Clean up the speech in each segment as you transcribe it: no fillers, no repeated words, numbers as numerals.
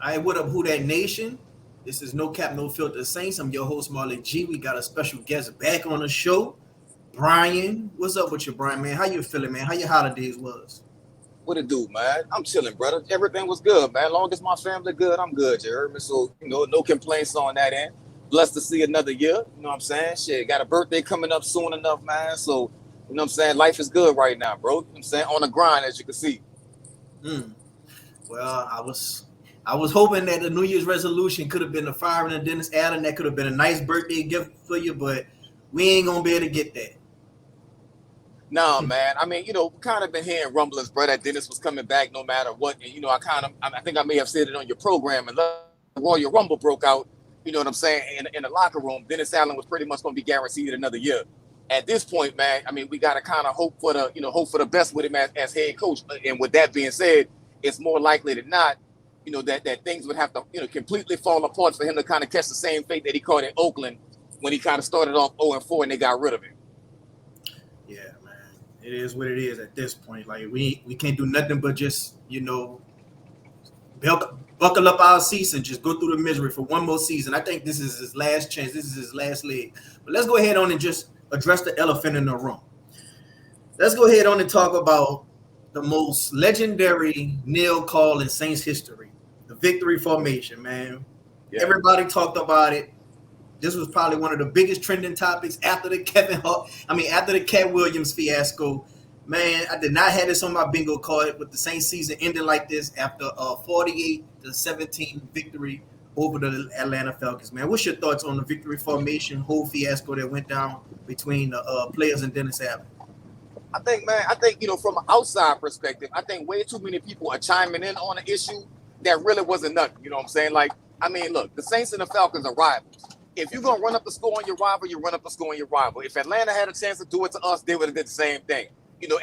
All right, what up, Who That Nation? This is No Cap, No Filter Saints. I'm your host, Marlon G. We got a special guest back on the show, Bryan. What's up with you, Bryan, man? How you feeling, man? How your holidays was? What it do, man? I'm chilling, brother. Everything was good, man. Long as my family good, I'm good. You heard me? So, no complaints on that end. Blessed to see another year. You know what I'm saying? Shit, got a birthday coming up soon enough, man. So, you know what I'm saying? Life is good right now, bro. You know what I'm saying? On the grind, as you can see. Mm. Well, I was hoping that the New Year's resolution could have been the firing of Dennis Allen. That could have been a nice birthday gift for you, but we ain't gonna be able to get that. Nah, man. I mean, kind of been hearing rumblings, bro, that Dennis was coming back no matter what. And, I think I may have said it on your program. And the Royal Rumble broke out, you know what I'm saying, in the locker room. Dennis Allen was pretty much going to be guaranteed another year. At this point, man, I mean, we got to kind of hope for the best with him as head coach. And with that being said, it's more likely than not, that things would have to, completely fall apart for him to kind of catch the same fate that he caught in Oakland when he kind of started off 0-4 and they got rid of him. Yeah, man. It is what it is at this point. Like we can't do nothing but just buckle up our seats and just go through the misery for one more season. I think this is his last chance. This is his last leg. But let's go ahead on and just address the elephant in the room. Let's go ahead on and talk about the most legendary kneel call in Saints history, the victory formation, man. Yeah. Everybody talked about it. This was probably one of the biggest trending topics after the after the Cat Williams fiasco. Man, I did not have this on my bingo card with the Saints season ending like this after a 48-17 victory over the Atlanta Falcons. Man, what's your thoughts on the victory formation whole fiasco that went down between the players and Dennis Allen? I think, from an outside perspective, I think way too many people are chiming in on an issue that really wasn't nothing. You know what I'm saying? Like, I mean, look, the Saints and the Falcons are rivals. If you're going to run up the score on your rival, you run up the score on your rival. If Atlanta had a chance to do it to us, they would have did the same thing.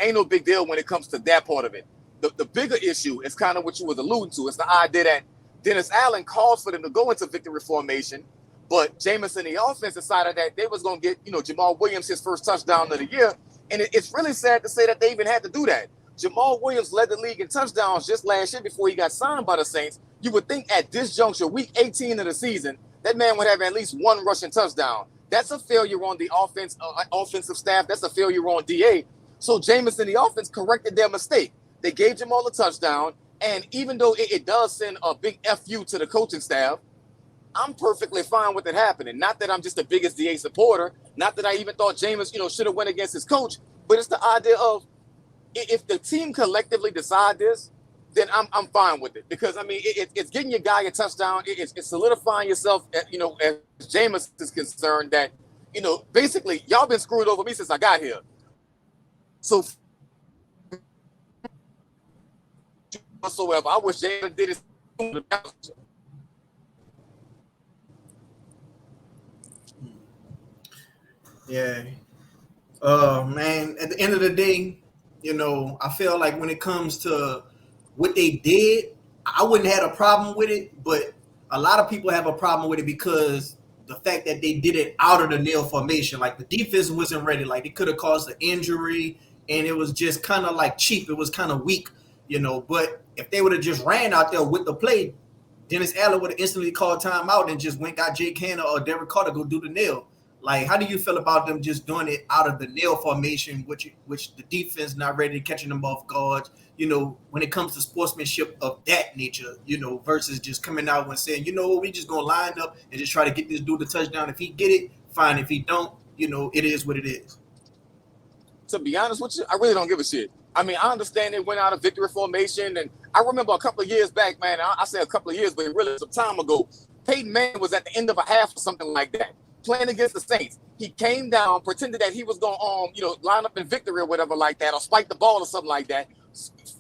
Ain't no big deal when it comes to that part of it. The bigger issue is kind of what you was alluding to. It's the idea that Dennis Allen called for them to go into victory formation, but Jameis and the offense decided that they was going to get, Jamal Williams his first touchdown of the year. And it's really sad to say that they even had to do that. Jamal Williams led the league in touchdowns just last year before he got signed by the Saints. You would think at this juncture, week 18 of the season, that man would have at least one rushing touchdown. That's a failure on the offensive staff. That's a failure on DA. So Jameis and the offense corrected their mistake. They gave Jamal a touchdown. And even though it does send a big FU to the coaching staff, I'm perfectly fine with it happening. Not that I'm just the biggest DA supporter. Not that I even thought Jameis, should have went against his coach. But it's the idea of if the team collectively decide this, then I'm fine with it. Because, I mean, it's getting your guy a touchdown. It's solidifying yourself, as Jameis is concerned that, basically, y'all been screwed over me since I got here. So, whatsoever, I wish Jameis did it. Yeah. Man, at the end of the day, I feel like when it comes to what they did, I wouldn't have a problem with it, but a lot of people have a problem with it because the fact that they did it out of the nail formation, like the defense wasn't ready, like it could have caused an injury, and it was just kind of like cheap. It was kind of weak, but if they would have just ran out there with the play, Dennis Allen would have instantly called timeout and just went got Jake Hanna or Derek Carter go do the nail. Like, how do you feel about them just doing it out of the nail formation, which the defense not ready, catching them off guard, when it comes to sportsmanship of that nature, versus just coming out and saying, we just going to line up and just try to get this dude a touchdown. If he get it, fine. If he don't, it is what it is. To be honest with you, I really don't give a shit. I mean, I understand they went out of victory formation, and I remember a couple of years back, man, I say a couple of years, but really some time ago, Peyton Manning was at the end of a half or something like that, playing against the Saints. He came down, pretended that he was going to, line up in victory or whatever like that, or spike the ball or something like that,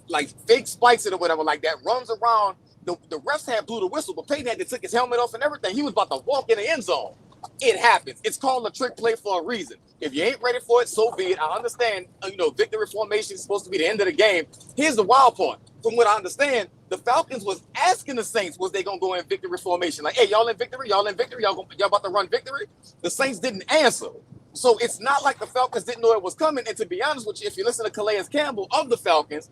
like fake spikes it or whatever like that, runs around. The refs had blew the whistle, but Peyton had to take his helmet off and everything. He was about to walk in the end zone. It happens. It's called a trick play for a reason. If you ain't ready for it, so be it. I understand, victory formation is supposed to be the end of the game. Here's the wild part. From what I understand, the Falcons was asking the Saints, was they going to go in victory formation? Like, hey, y'all in victory? Y'all in victory? Y'all about to run victory? The Saints didn't answer. So it's not like the Falcons didn't know it was coming. And to be honest with you, if you listen to Calais Campbell of the Falcons,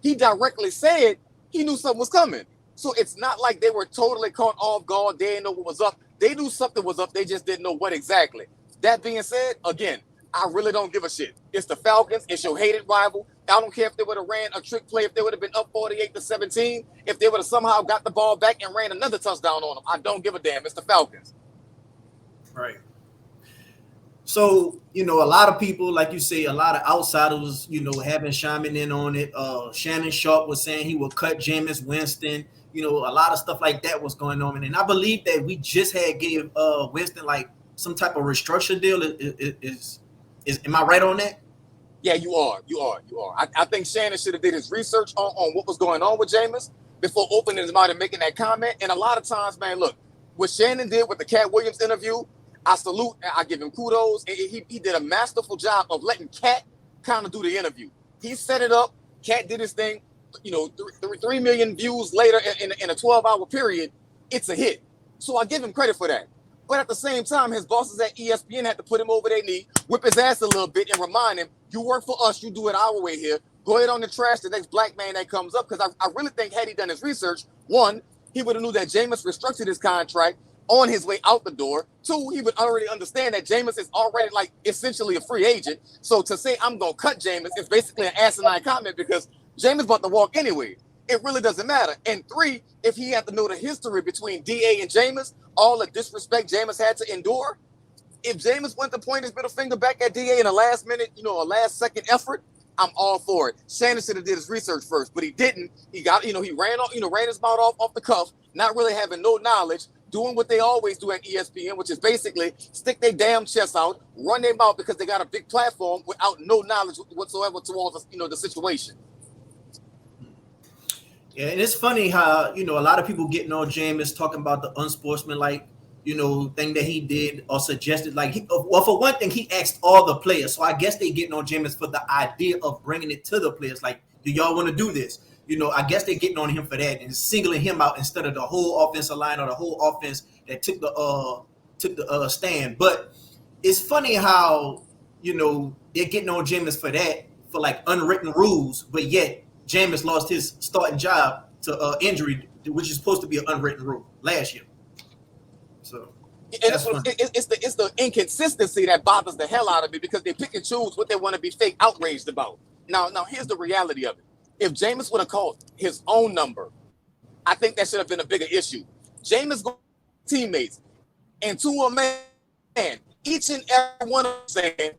he directly said he knew something was coming. So it's not like they were totally caught off guard. They didn't know what was up. They knew something was up. They just didn't know what exactly. That being said, again, I really don't give a shit. It's the Falcons. It's your hated rival. I don't care if they would have ran a trick play, if they would have been up 48-17, if they would have somehow got the ball back and ran another touchdown on them. I don't give a damn. It's the Falcons. Right. So, a lot of people, like you say, a lot of outsiders, have been chiming in on it. Shannon Sharp was saying he would cut Jameis Winston. A lot of stuff like that was going on. And I believe that we just had gave Winston like some type of restructure deal. Am I right on that? Yeah, you are. I think Shannon should have did his research on what was going on with Jameis before opening his mouth and making that comment. And a lot of times, man, look, what Shannon did with the Cat Williams interview, I salute and I give him kudos. He did a masterful job of letting Cat kind of do the interview. He set it up. Cat did his thing. 3 million views later in a 12-hour period, it's a hit. So I give him credit for that. But at the same time, his bosses at ESPN had to put him over their knee, whip his ass a little bit, and remind him, you work for us, you do it our way here. Go ahead on the trash the next black man that comes up. Because I really think had he done his research, one, he would have knew that Jameis restructured his contract on his way out the door. Two, he would already understand that Jameis is already like essentially a free agent. So to say I'm going to cut Jameis is basically an asinine comment because Jameis about to walk anyway. It really doesn't matter. And three, if he had to know the history between DA and Jameis, all the disrespect Jameis had to endure, if Jameis went to point his middle finger back at DA in a last minute, a last second effort, I'm all for it. Shannon should have did his research first, but he didn't. He got, he ran his mouth off the cuff, not really having no knowledge, doing what they always do at ESPN, which is basically stick their damn chests out, run their mouth because they got a big platform without no knowledge whatsoever towards, the situation. Yeah, and it's funny how, a lot of people getting on Jameis talking about the unsportsmanlike, thing that he did or suggested. Like, for one thing, he asked all the players. So I guess they getting on Jameis for the idea of bringing it to the players. Like, do y'all want to do this? I guess they're getting on him for that and singling him out instead of the whole offensive line or the whole offense that took the stand. But it's funny how, they're getting on Jameis for that, for like unwritten rules, but yet Jameis lost his starting job to injury, which is supposed to be an unwritten rule last year. So it's the inconsistency that bothers the hell out of me because they pick and choose what they want to be fake outraged about. Now here's the reality of it. If Jameis would have called his own number, I think that should have been a bigger issue. Jameis teammates and to a man, each and every one of them saying,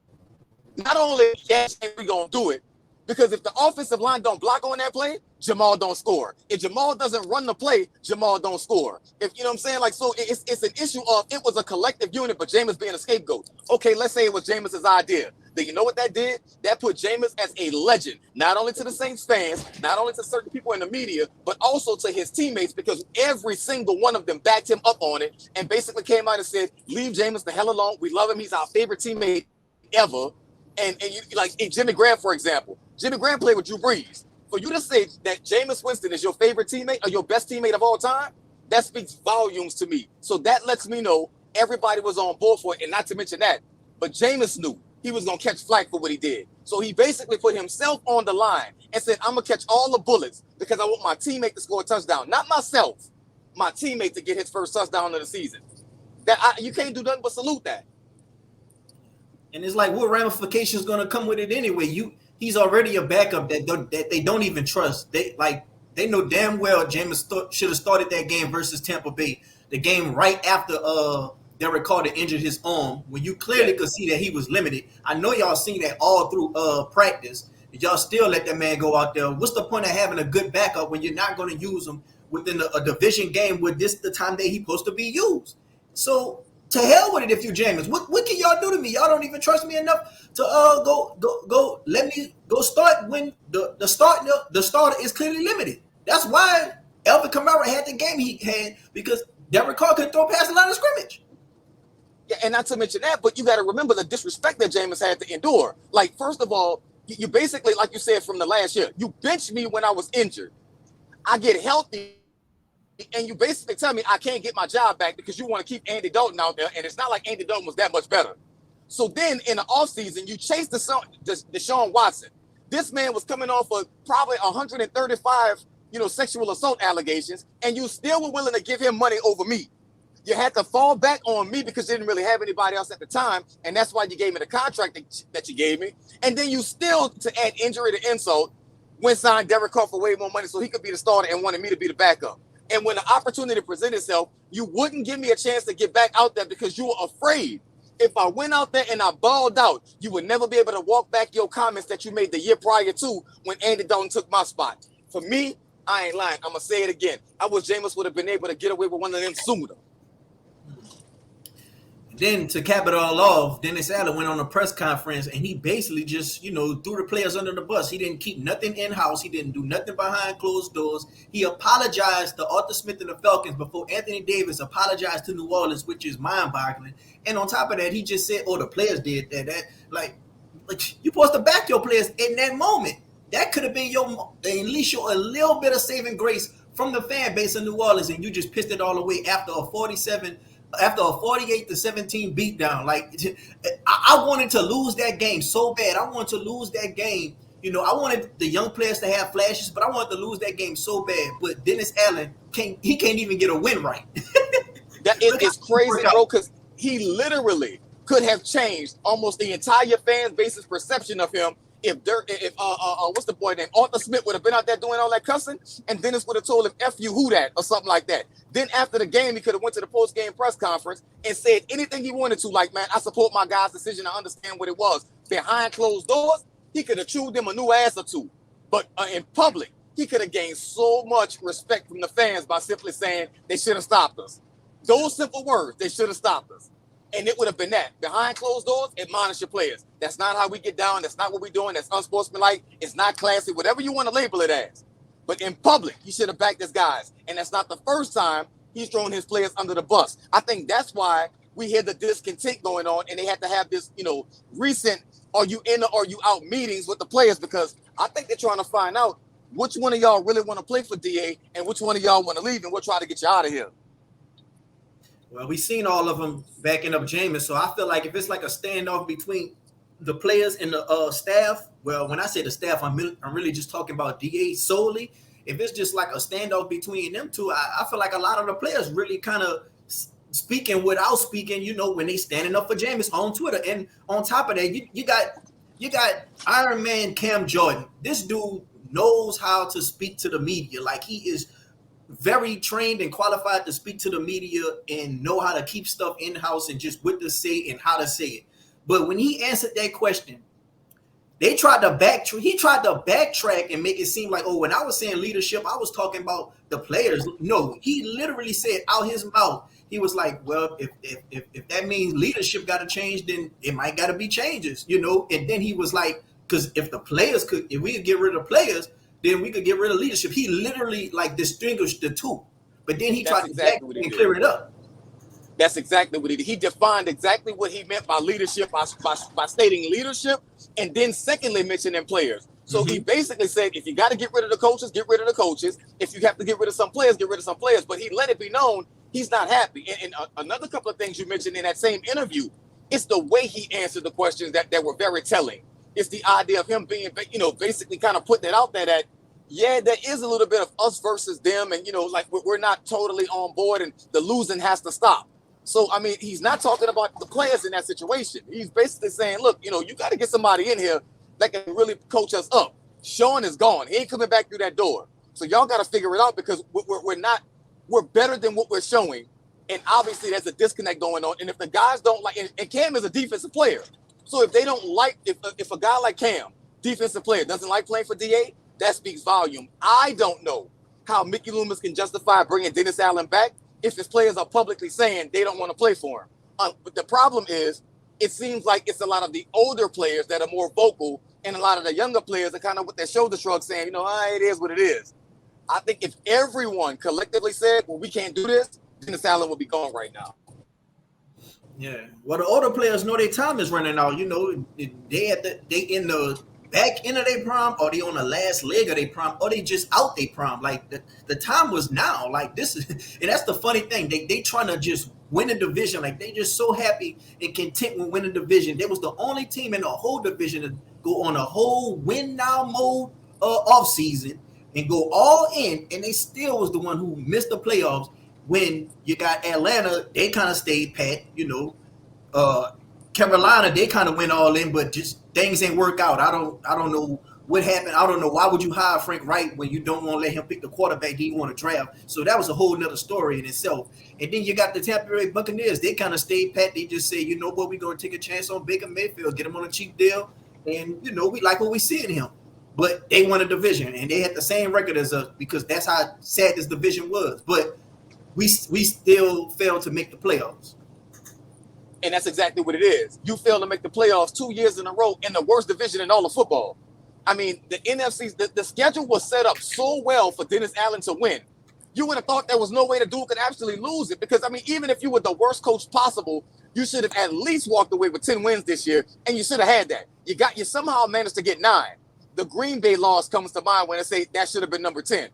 not only yes, we're gonna do it, because if the offensive line don't block on that play, Jamal don't score. If Jamal doesn't run the play, Jamal don't score. If you know what I'm saying, like, so it's an issue of it was a collective unit, but Jameis being a scapegoat. Okay, let's say it was Jameis's idea. Then you know what that did? That put Jameis as a legend, not only to the Saints fans, not only to certain people in the media, but also to his teammates, because every single one of them backed him up on it and basically came out and said, "Leave Jameis the hell alone. We love him. He's our favorite teammate ever." And you like Jimmy Graham, for example. Jimmy Graham played with Drew Brees. For you to say that Jameis Winston is your favorite teammate or your best teammate of all time, that speaks volumes to me. So that lets me know everybody was on board for it, and not to mention that. But Jameis knew he was going to catch flack for what he did. So he basically put himself on the line and said, I'm going to catch all the bullets because I want my teammate to score a touchdown. Not myself, my teammate to get his first touchdown of the season. You can't do nothing but salute that. And it's like, what ramifications going to come with it anyway? He's already a backup that they don't even trust. They know damn well Jameis should have started that game versus Tampa Bay, the game right after Derek Carter injured his arm, when you clearly could see that he was limited. I know y'all seen that all through practice. Y'all still let that man go out there. What's the point of having a good backup when you're not going to use him within a division game where this is the time that he's supposed to be used? So to hell with it if you Jameis. What can y'all do to me? Y'all don't even trust me enough to go let me go start when the starter is clearly limited. That's why Alvin Kamara had the game he had, because Derek Carr could throw past the line of scrimmage. Yeah, and not to mention that, but you got to remember the disrespect that Jameis had to endure. Like, first of all, you basically, like you said from the last year, you benched me when I was injured. I get healthy, and you basically tell me I can't get my job back because you want to keep Andy Dalton out there, and it's not like Andy Dalton was that much better. So then in the offseason, you chased Deshaun Watson. This man was coming off of probably 135, sexual assault allegations, and you still were willing to give him money over me. You had to fall back on me because you didn't really have anybody else at the time, and that's why you gave me the contract that you gave me. And then you still, to add injury to insult, went signed Derek Carr for way more money so he could be the starter and wanted me to be the backup. And when the opportunity presented itself, you wouldn't give me a chance to get back out there because you were afraid. If I went out there and I balled out, you would never be able to walk back your comments that you made the year prior to when Andy Dalton took my spot. For me, I ain't lying. I'm going to say it again. I wish Jameis would have been able to get away with one of them sooner. Then to cap it all off, Dennis Allen went on a press conference and he basically just, threw the players under the bus. He didn't keep nothing in-house. He didn't do nothing behind closed doors. He apologized to Arthur Smith and the Falcons before Anthony Davis apologized to New Orleans, which is mind-boggling. And on top of that, he just said, the players did that. Like you're supposed to back your players in that moment. That could have been at least a little bit of saving grace from the fan base of New Orleans, and you just pissed it all away after a 48-17 beatdown. Like, I wanted to lose that game so bad. I wanted to lose that game. I wanted the young players to have flashes, but I wanted to lose that game so bad. But Dennis Allen can't even get a win right. It's crazy, bro, because he literally could have changed almost the entire fan base's perception of him if what's the boy name? Arthur Smith would have been out there doing all that cussing, and Dennis would have told him F you who that or something like that. Then after the game, he could have went to the post-game press conference and said anything he wanted to, like, man, I support my guy's decision. I understand what it was. Behind closed doors, he could have chewed them a new ass or two. But in public, he could have gained so much respect from the fans by simply saying they should have stopped us. Those simple words, they should have stopped us. And it would have been that. Behind closed doors, admonish your players. That's not how we get down. That's not what we're doing. That's unsportsmanlike. It's not classy. Whatever you want to label it as. But in public, he should have backed his guys. And that's not the first time he's thrown his players under the bus. I think that's why we hear the discontent going on, and they had to have this, recent are you in or are you out meetings with the players, because I think they're trying to find out which one of y'all really want to play for DA and which one of y'all want to leave, and we'll try to get you out of here. Well, we've seen all of them backing up Jameis, so I feel like if it's like a standoff between the players and the staff, well, when I say the staff, I'm really just talking about DA solely. If it's just like a standoff between them two, I feel like a lot of the players really kind of speaking without speaking, when they standing up for Jameis on Twitter. And on top of that, you got Iron Man Cam Jordan. This dude knows how to speak to the media. Like, he is very trained and qualified to speak to the media and know how to keep stuff in-house and just what to say and how to say it. But when he answered that question, he tried to backtrack and make it seem like, when I was saying leadership, I was talking about the players. No, he literally said out his mouth, he was like, well, if that means leadership got to change, then it might got to be changes, And then he was like, because if we could get rid of players, then we could get rid of leadership. He literally distinguished the two, but then he tried to clear it up. That's exactly what he did. He defined exactly what he meant by leadership by stating leadership, and then secondly mentioning players. So he basically said, if you got to get rid of the coaches, get rid of the coaches. If you have to get rid of some players, get rid of some players. But he let it be known he's not happy. And another couple of things you mentioned in that same interview, it's the way he answered the questions that were very telling. It's the idea of him being, basically kind of putting it out there that, yeah, there is a little bit of us versus them. And, we're not totally on board and the losing has to stop. So, I mean, he's not talking about the players in that situation. He's basically saying, look, you got to get somebody in here that can really coach us up. Sean is gone. He ain't coming back through that door. So y'all got to figure it out, because we're better than what we're showing. And obviously there's a disconnect going on. And if the guys don't like, and Cam is a defensive player. So if they don't like, if a guy like Cam, defensive player, doesn't like playing for DA, that speaks volume. I don't know how Mickey Loomis can justify bringing Dennis Allen back if his players are publicly saying they don't want to play for him. But the problem is, it seems like it's a lot of the older players that are more vocal, and a lot of the younger players are kind of with their shoulder shrug saying, it is what it is. I think if everyone collectively said, well, we can't do this, Dennis Allen would be gone right now. Yeah. Well, the older players know their time is running out. They in the back end of their prime, or they on the last leg of their prime, or they just out their prime. Like, the time was now. Like, this is, and that's the funny thing. They trying to just win a division. Like, they just so happy and content with winning division. They was the only team in the whole division to go on a whole win now mode off season. and go all in, and they still was the one who missed the playoffs. When you got Atlanta, they kind of stayed pat, Carolina, they kind of went all in, but just things ain't work out. I don't know what happened. I don't know why would you hire Frank Wright when you don't want to let him pick the quarterback he want to draft. So that was a whole nother story in itself. And then you got the Tampa Bay Buccaneers. They kind of stayed pat. They just say, you know what, we're going to take a chance on Baker Mayfield, get him on a cheap deal, and we like what we see in him. But they won a division, and they had the same record as us because that's how sad this division was. But we still failed to make the playoffs. And that's exactly what it is. You failed to make the playoffs 2 years in a row in the worst division in all of football. I mean, the NFC, the schedule was set up so well for Dennis Allen to win. You would have thought there was no way the dude could actually lose it because, I mean, even if you were the worst coach possible, you should have at least walked away with 10 wins this year, and you should have had that. You somehow managed to get 9. The Green Bay loss comes to mind when I say that should have been number 10.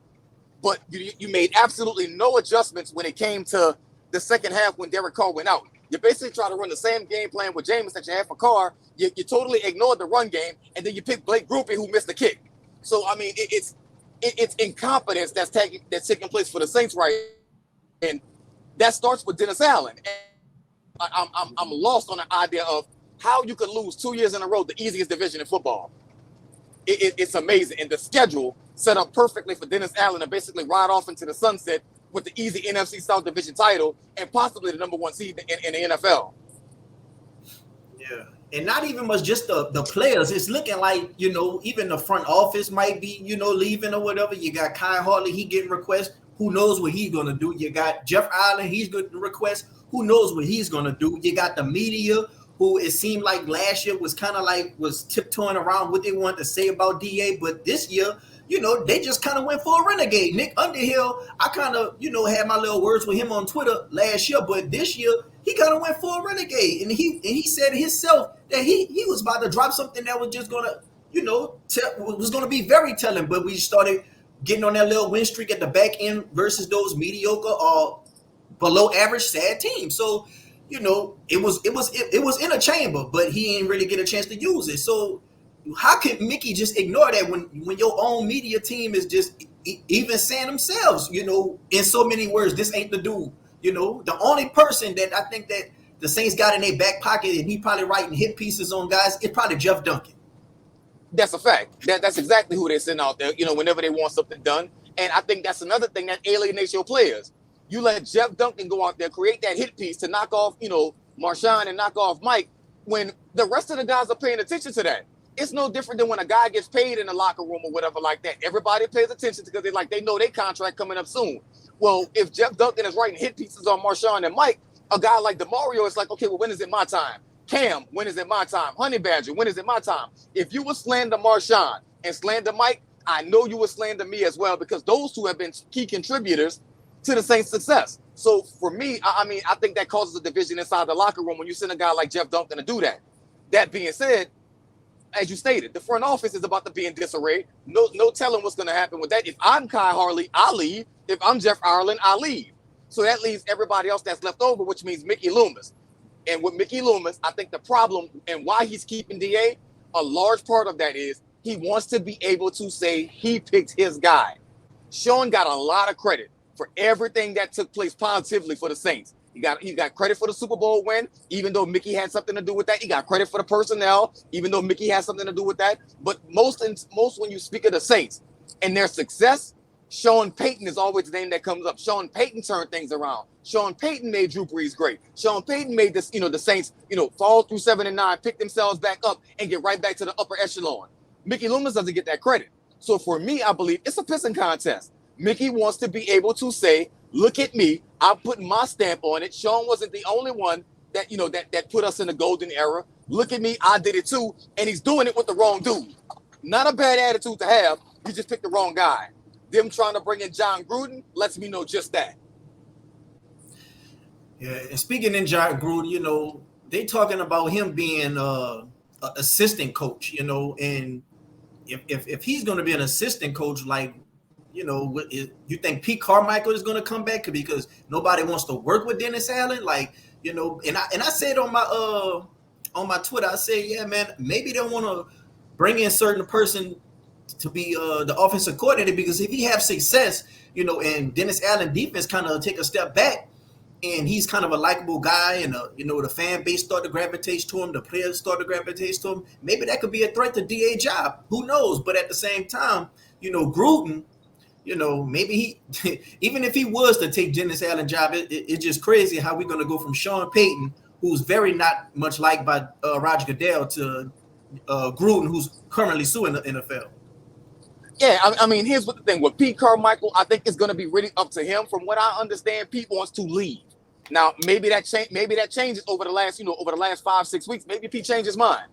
But you made absolutely no adjustments when it came to the second half when Derek Carr went out. You basically try to run the same game plan with Jameis that you had for Carr. You totally ignored the run game, and then you picked Blake Grupe, who missed the kick. So, I mean, it's incompetence that's taking place for the Saints right now. And that starts with Dennis Allen. And I'm lost on the idea of how you could lose 2 years in a row, the easiest division in football. It's amazing. And the schedule set up perfectly for Dennis Allen to basically ride off into the sunset with the easy NFC South Division title and possibly the number 1 seed in the NFL. Yeah. And not even much just the players. It's looking like, even the front office might be, leaving or whatever. You got Kyle Hartley, he getting requests. Who knows what he's going to do? You got Jeff Allen, he's going to request. Who knows what he's going to do? You got the media, who it seemed like last year was kind of like was tiptoeing around what they wanted to say about DA. But this year, they just kind of went for a renegade. Nick Underhill, I kind of, had my little words with him on Twitter last year, but this year he kind of went for a renegade, and he said himself that he was about to drop something that was just gonna, was gonna be very telling. But we started getting on that little win streak at the back end versus those mediocre or below average sad teams. So, it was in a chamber, but he didn't really get a chance to use it. So how could Mickey just ignore that when your own media team is just even saying themselves, in so many words, this ain't the dude. The only person that I think that the Saints got in their back pocket and he probably writing hit pieces on guys, it's probably Jeff Duncan. That's a fact. That's exactly who they send out there, whenever they want something done. And I think that's another thing that alienates your players. You let Jeff Duncan go out there, create that hit piece to knock off, Marshawn and knock off Mike when the rest of the guys are paying attention to that. It's no different than when a guy gets paid in the locker room or whatever like that. Everybody pays attention because they know their contract coming up soon. Well, if Jeff Duncan is writing hit pieces on Marshawn and Mike, a guy like DeMario is like, okay, well, when is it my time? Cam, when is it my time? Honey Badger, when is it my time? If you would slander Marshawn and slander Mike, I know you would slander me as well because those two have been key contributors to the Saints' success. So for me, I think that causes a division inside the locker room when you send a guy like Jeff Duncan to do that. That being said, as you stated, the front office is about to be in disarray. No telling what's going to happen with that. If I'm Kyle Hartley, I leave. If I'm Jeff Ireland, I leave. So that leaves everybody else that's left over, which means Mickey Loomis. And with Mickey Loomis, I think the problem and why he's keeping DA, a large part of that is he wants to be able to say he picked his guy. Sean got a lot of credit for everything that took place positively for the Saints. He got credit for the Super Bowl win, even though Mickey had something to do with that. He got credit for the personnel, even though Mickey had something to do with that. But most when you speak of the Saints and their success, Sean Payton is always the name that comes up. Sean Payton turned things around. Sean Payton made Drew Brees great. Sean Payton made this, the Saints, fall through 7 and 9, pick themselves back up and get right back to the upper echelon. Mickey Loomis doesn't get that credit. So for me, I believe it's a pissing contest. Mickey wants to be able to say, look at me. I'm putting my stamp on it. Sean wasn't the only one that, that put us in the golden era. Look at me. I did it too. And he's doing it with the wrong dude. Not a bad attitude to have. You just picked the wrong guy. Them trying to bring in John Gruden lets me know just that. Yeah, and speaking in John Gruden, they talking about him being an assistant coach, and if he's going to be an assistant coach, like, you think Pete Carmichael is going to come back because nobody wants to work with Dennis Allen, like, and I said on my Twitter, I said, yeah, man, maybe they want to bring in certain person to be the offensive coordinator, because if he have success, and Dennis Allen defense kind of take a step back, and he's kind of a likable guy, and the fan base start to gravitate to him, the players start to gravitate to him, maybe that could be a threat to DA job. Who knows? But at the same time, Gruden, maybe he, even if he was to take Dennis Allen job, it's just crazy how we're going to go from Sean Payton, who's very not much liked by Roger Goodell, to Gruden, who's currently suing the NFL. Yeah, I mean, here's what the thing with Pete Carmichael. I think it's going to be really up to him. From what I understand, Pete wants to leave. Now, maybe that changes over the last 5-6 weeks. Maybe Pete changed his mind.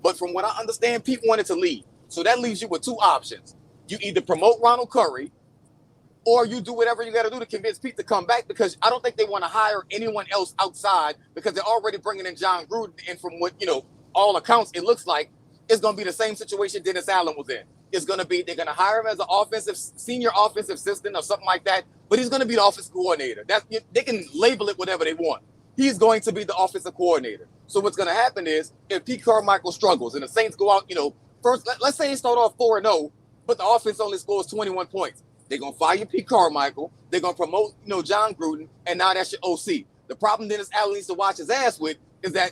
But from what I understand, Pete wanted to leave. So that leaves you with two options. You either promote Ronald Curry, or you do whatever you got to do to convince Pete to come back, because I don't think they want to hire anyone else outside, because they're already bringing in John Gruden. And from what, all accounts, it looks like it's going to be the same situation Dennis Allen was in. It's going to be, they're going to hire him as an senior offensive assistant or something like that, but he's going to be the offensive coordinator. They can label it whatever they want. He's going to be the offensive coordinator. So what's going to happen is, if Pete Carmichael struggles and the Saints go out, first, let's say they start off 4-0, but the offense only scores 21 points. They're going to fire Pete Carmichael. They're going to promote, John Gruden, and now that's your OC. The problem Dennis Allen needs to watch his ass with is that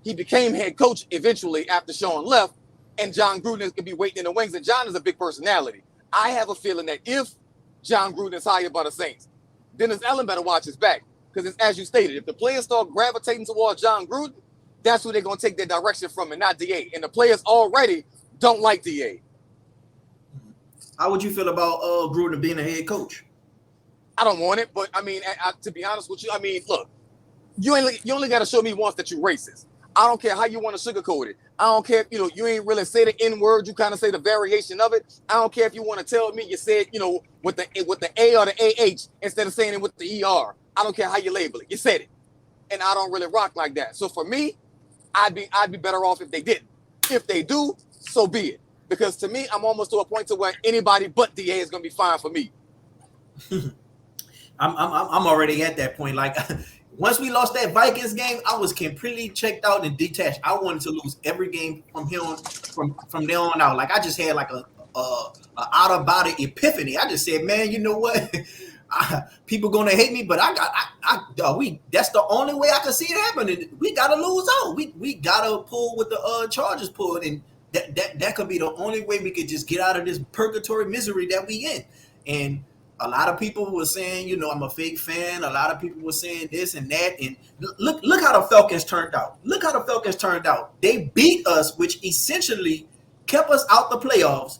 he became head coach eventually after Sean left, and John Gruden is going to be waiting in the wings, and John is a big personality. I have a feeling that if John Gruden is hired by the Saints, Dennis Allen better watch his back, because as you stated, if the players start gravitating towards John Gruden, that's who they're going to take their direction from, and not DA. And the players already don't like DA. How would you feel about Gruden being a head coach? I don't want it, but I mean, to be honest with you, I mean, look, you only got to show me once that you're racist. I don't care how you want to sugarcoat it. I don't care if, you ain't really say the N word. You kind of say the variation of it. I don't care if you want to tell me you said, with the A or the AH instead of saying it with the ER. I don't care how you label it. You said it. And I don't really rock like that. So for me, I'd be better off if they didn't. If they do, so be it. Because to me, I'm almost to a point to where anybody but DA is going to be fine for me. I'm already at that point. Like, once we lost that Vikings game, I was completely checked out and detached. I wanted to lose every game from here on, from there on out. Like, I just had like a out of body epiphany. I just said, man, you know what? People gonna hate me, but that's the only way I can see it happening. We gotta lose out. We gotta pull with the Chargers pulled, and that could be the only way we could just get out of this purgatory misery that we in. And a lot of people were saying, I'm a fake fan. A lot of people were saying this and that. And look how the Falcons turned out. Look how the Falcons turned out. They beat us, which essentially kept us out the playoffs,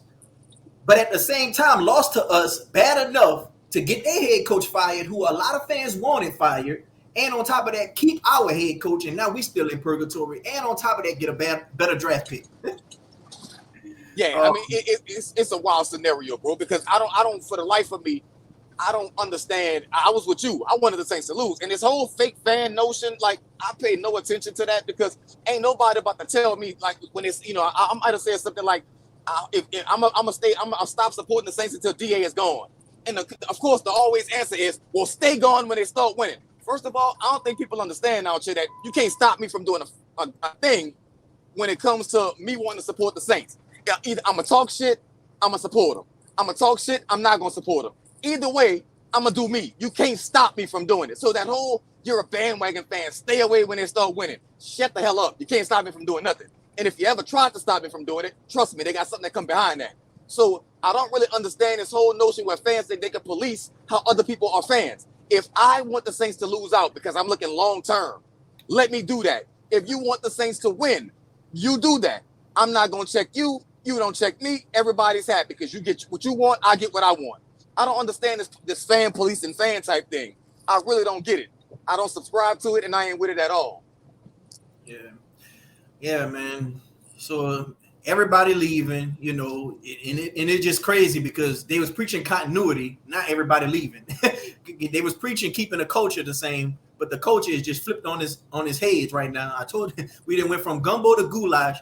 but at the same time lost to us bad enough to get their head coach fired, who a lot of fans wanted fired. And on top of that, keep our head coach. And now we still in purgatory. And on top of that, get a better draft pick. Yeah, I mean, it's a wild scenario, bro, because I don't, for the life of me, I don't understand. I was with you. I wanted the Saints to lose. And this whole fake fan notion, like, I paid no attention to that, because ain't nobody about to tell me, like, when it's, I might have said something like, if I'm gonna stop supporting the Saints until DA is gone. And of course, the always answer is, well, stay gone when they start winning. First of all, I don't think people understand out here that you can't stop me from doing a thing when it comes to me wanting to support the Saints. Either I'm going to talk shit, I'm going to support them. I'm going to talk shit, I'm not going to support them. Either way, I'm going to do me. You can't stop me from doing it. So that whole, you're a bandwagon fan, stay away when they start winning. Shut the hell up. You can't stop me from doing nothing. And if you ever tried to stop me from doing it, trust me, they got something that come behind that. So I don't really understand this whole notion where fans think they can police how other people are fans. If I want the Saints to lose out because I'm looking long term, let me do that. If you want the Saints to win, you do that. I'm not going to check you. You don't check me. Everybody's happy because you get what you want. I get what I want. I don't understand this fan policing fan type thing. I really don't get it. I don't subscribe to it, and I ain't with it at all. Yeah, man. So everybody leaving, and it's just crazy because they was preaching continuity, not everybody leaving. They was preaching keeping the culture the same, but the culture is just flipped on his head right now. I told you we didn't went from gumbo to goulash.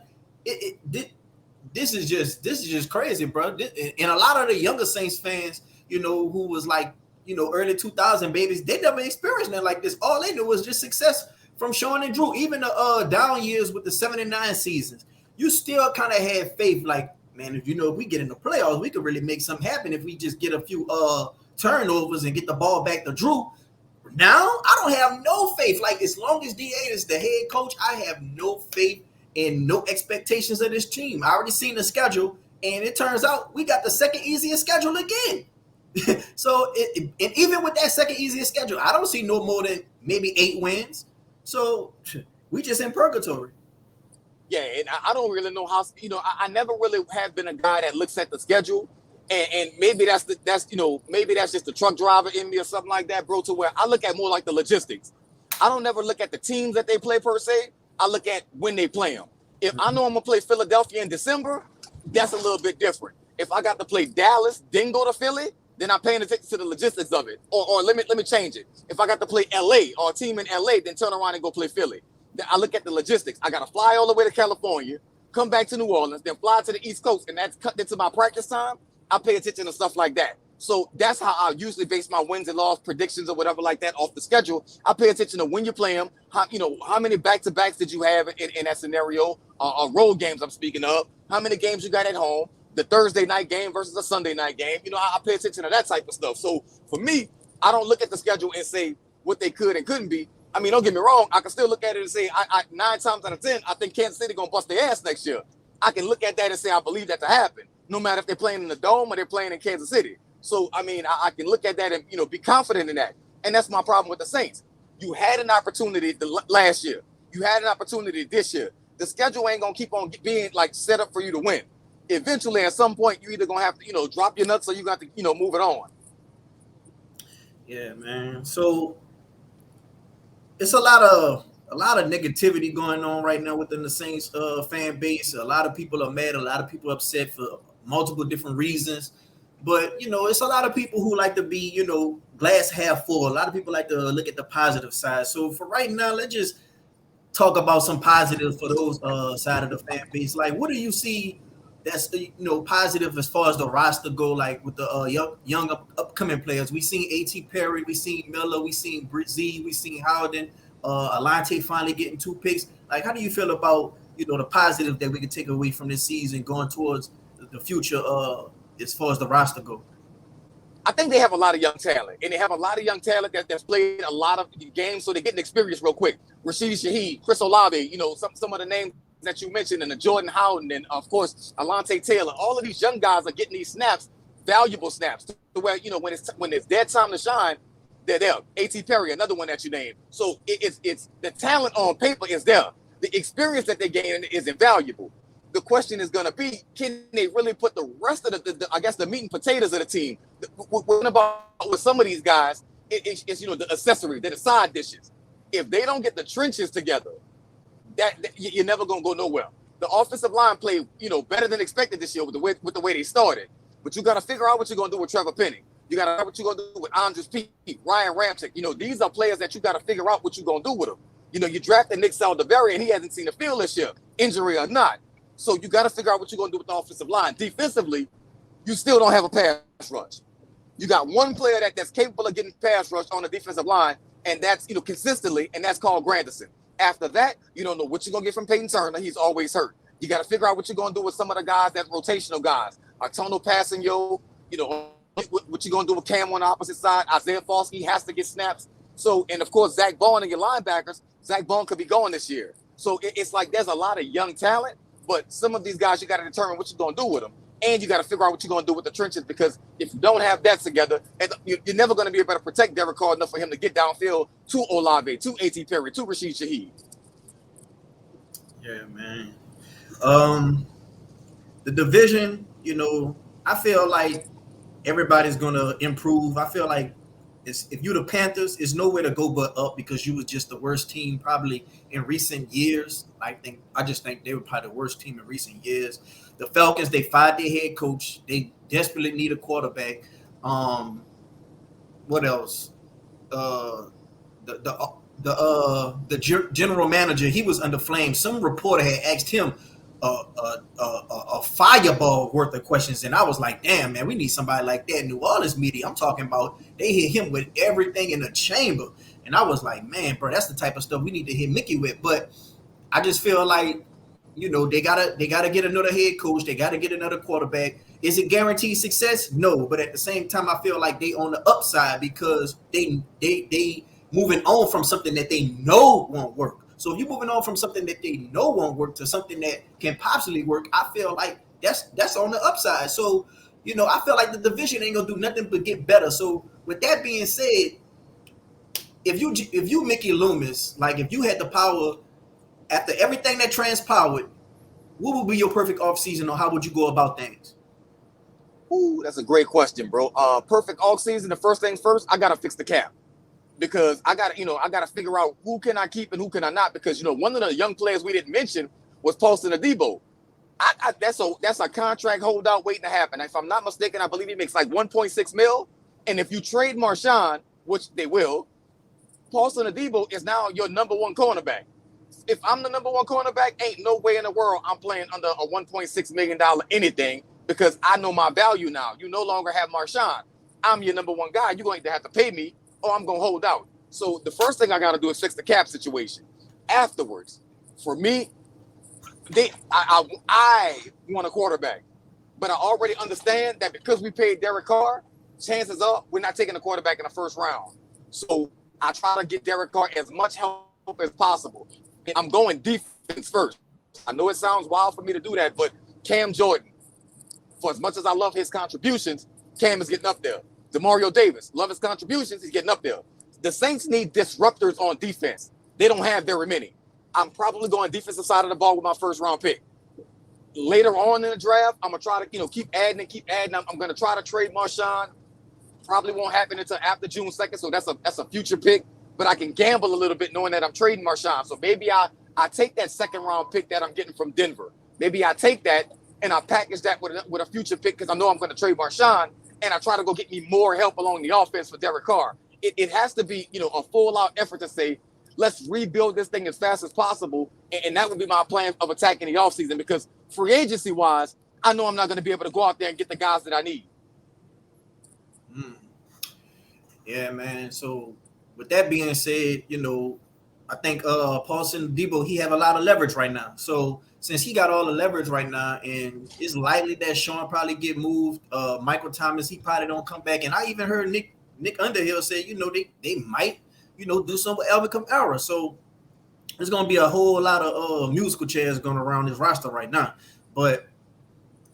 This is just crazy, bro. And a lot of the younger Saints fans, who was like, early 2000 babies, they never experienced nothing like this. All they knew was just success from Sean and Drew. Even the down years with the 79 seasons, you still kind of had faith. Like, man, if we get in the playoffs, we could really make something happen if we just get a few turnovers and get the ball back to Drew. Now, I don't have no faith. Like, as long as DA is the head coach, I have no faith and no expectations of this team. I already seen the schedule, and it turns out we got the second easiest schedule again. So, and even with that second easiest schedule, I don't see no more than maybe 8 wins. So, we just in purgatory. Yeah, and I don't really know how. I never really have been a guy that looks at the schedule. And maybe that's maybe that's just the truck driver in me or something like that, bro, to where I look at more like the logistics. I don't never look at the teams that they play per se. I look at when they play them. If I know I'm gonna play Philadelphia in December, that's a little bit different. If I got to play Dallas, then go to Philly, then I'm paying attention to the logistics of it. Or let me change it. If I got to play LA or a team in LA, then turn around and go play Philly. Then I look at the logistics. I gotta fly all the way to California, come back to New Orleans, then fly to the East Coast, and that's cut into my practice time. I pay attention to stuff like that. So that's how I usually base my wins and loss predictions or whatever like that off the schedule. I pay attention to when you play them, how many back-to-backs did you have in that scenario, road games I'm speaking of, how many games you got at home, the Thursday night game versus a Sunday night game. I pay attention to that type of stuff. So for me, I don't look at the schedule and say what they could and couldn't be. I mean, don't get me wrong. I can still look at it and say, 9 times out of 10, I think Kansas City going to bust their ass next year. I can look at that and say, I believe that to happen, no matter if they're playing in the Dome or they're playing in Kansas City. So, I mean, I can look at that and, be confident in that. And that's my problem with the Saints. You had an opportunity last year. You had an opportunity this year. The schedule ain't going to keep on being, set up for you to win. Eventually, at some point, you either going to have to, drop your nuts or you got to, move it on. Yeah, man. So, it's a lot of negativity going on right now within the Saints fan base. A lot of people are mad. A lot of people are upset for multiple different reasons. But, it's a lot of people who like to be, glass half full. A lot of people like to look at the positive side. So for right now, let's just talk about some positives for those side of the fan base. Like, what do you see that's, positive as far as the roster go, like with the young upcoming players? We seen A.T. Perry, we seen Miller, we seen Z, we seen Howden, Alante finally getting 2 picks. Like, how do you feel about, the positive that we can take away from this season going towards the future as far as the roster go? I think they have a lot of young talent, and they have a lot of young talent that's played a lot of games, so they're getting experience real quick. Rashid Shaheed, Chris Olave, some of the names that you mentioned, and the Jordan Howden, and of course Alante Taylor. All of these young guys are getting these snaps, valuable snaps, to where when it's their time to shine, they're there. A.T. Perry, another one that you named. So it's the talent on paper is there. The experience that they gain is invaluable. The question is going to be, can they really put the rest of the meat and potatoes of the team? What about with some of these guys? It's the accessories, they're the side dishes. If they don't get the trenches together, that you're never going to go nowhere. The offensive line played better than expected this year with the way they started. But you got to figure out what you're going to do with Trevor Penning. You got to know what you're going to do with Andres Pete, Ryan Ramczyk. These are players that you got to figure out what you're going to do with them. You drafted Nick Saldiveri, and he hasn't seen the field this year, injury or not. So you got to figure out what you're going to do with the offensive line. Defensively, you still don't have a pass rush. You got one player that's capable of getting pass rush on the defensive line, and that's consistently, and that's called Granderson. After that, you don't know what you're going to get from Peyton Turner. He's always hurt. You got to figure out what you're going to do with some of the guys that's rotational guys. Artono Passanio, what you're going to do with Cam on the opposite side. Isaiah Falsky has to get snaps. So, and of course, Zach Bond and your linebackers. Zach Bond could be going this year. So it's like there's a lot of young talent. But some of these guys, you got to determine what you're going to do with them. And you got to figure out what you're going to do with the trenches, because if you don't have that together, you're never going to be able to protect Derek Carr enough for him to get downfield to Olave, to A.T. Perry, to Rashid Shaheed. Yeah, man. The division, I feel like everybody's going to improve. I feel like if you're the Panthers, it's nowhere to go but up, because you was just the worst team probably in recent years. I just think they were probably the worst team in recent years. The Falcons, they fired their head coach. They desperately need a quarterback. What else? The general manager, he was under flame. Some reporter had asked him a fireball worth of questions, and I was like, damn, man, we need somebody like that in New Orleans media. I'm talking about they hit him with everything in the chamber, and I was like, man, bro, that's the type of stuff we need to hit Mickey with. But I just feel like you know, they gotta get another head coach. They gotta get another quarterback. Is it guaranteed success? No, but at the same time, I feel like they on the upside because they moving on from something that they know won't work. So if you're moving on from something that they know won't work to something that can possibly work, I feel like that's on the upside. So you know, I feel like the division ain't gonna do nothing but get better. So with that being said, if you Mickey Loomis, like if you had the power after everything that transpired, what would be your perfect offseason or how would you go about things? Ooh, that's a great question, bro. Perfect off season. The first things first, I gotta fix the cap because I gotta figure out who can I keep and who can I not. Because one of the young players we didn't mention was Paulson Adebo. That's a contract holdout waiting to happen. If I'm not mistaken, I believe he makes like 1.6 mil. And if you trade Marshawn, which they will, Paulson Adebo is now your number one cornerback. If I'm the number one cornerback, ain't no way in the world I'm playing under a $1.6 million anything because I know my value now. You no longer have Marshawn. I'm your number one guy. You're going to have to pay me or I'm going to hold out. So the first thing I got to do is fix the cap situation. Afterwards, for me, I want a quarterback. But I already understand that because we paid Derek Carr, chances are we're not taking a quarterback in the first round. So I try to get Derek Carr as much help as possible. I'm going defense first. I know it sounds wild for me to do that, but Cam Jordan, for as much as I love his contributions, Cam is getting up there. Demario Davis, love his contributions, he's getting up there. The Saints need disruptors on defense. They don't have very many. I'm probably going defensive side of the ball with my first round pick. Later on in the draft, I'm going to try to keep adding. I'm going to try to trade Marshawn. Probably won't happen until after June 2nd, so that's a future pick. But I can gamble a little bit knowing that I'm trading Marshawn. So maybe I take that second round pick that I'm getting from Denver. Maybe I take that and I package that with a future pick because I know I'm going to trade Marshawn, and I try to go get me more help along the offense for Derek Carr. It has to be a full out effort to say, let's rebuild this thing as fast as possible. And that would be my plan of attacking the offseason because free agency wise, I know I'm not going to be able to go out there and get the guys that I need. Yeah, man. So with that being said, I think Paulson Debo, he have a lot of leverage right now. So since he got all the leverage right now, and it's likely that Sean probably get moved, Michael Thomas, he probably don't come back. And I even heard Nick Underhill say, they might, do something with Alvin Kamara. So there's gonna be a whole lot of musical chairs going around this roster right now. But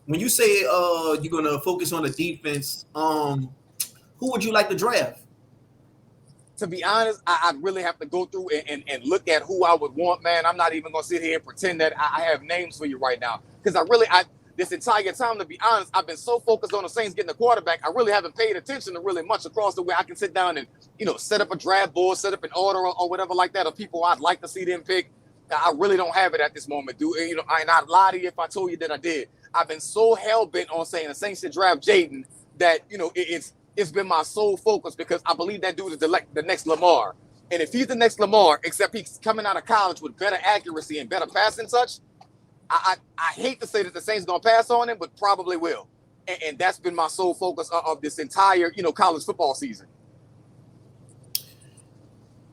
when you say you're gonna focus on the defense, who would you like to draft? To be honest, I'd really have to go through and look at who I would want, man. I'm not even going to sit here and pretend that I have names for you right now. Because this entire time, to be honest, I've been so focused on the Saints getting a quarterback, I really haven't paid attention to really much across the way I can sit down and, set up a draft board, set up an order or whatever like that of people I'd like to see them pick. I really don't have it at this moment, dude. And, I'd lie to you if I told you that I did. I've been so hell-bent on saying the Saints should draft Jaden that, it's been my sole focus because I believe that dude is the next Lamar. And if he's the next Lamar, except he's coming out of college with better accuracy and better passing touch, I hate to say that the Saints going to pass on him, but probably will. And that's been my sole focus of this entire, college football season.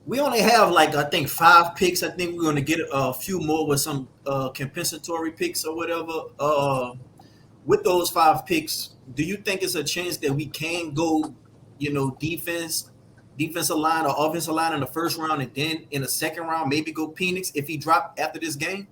We only have I think 5 picks. I think we're going to get a few more with some compensatory picks or whatever. With those 5 picks, do you think it's a chance that we can go, defensive line or offensive line in the first round and then in the second round, maybe go Penix if he dropped after this game?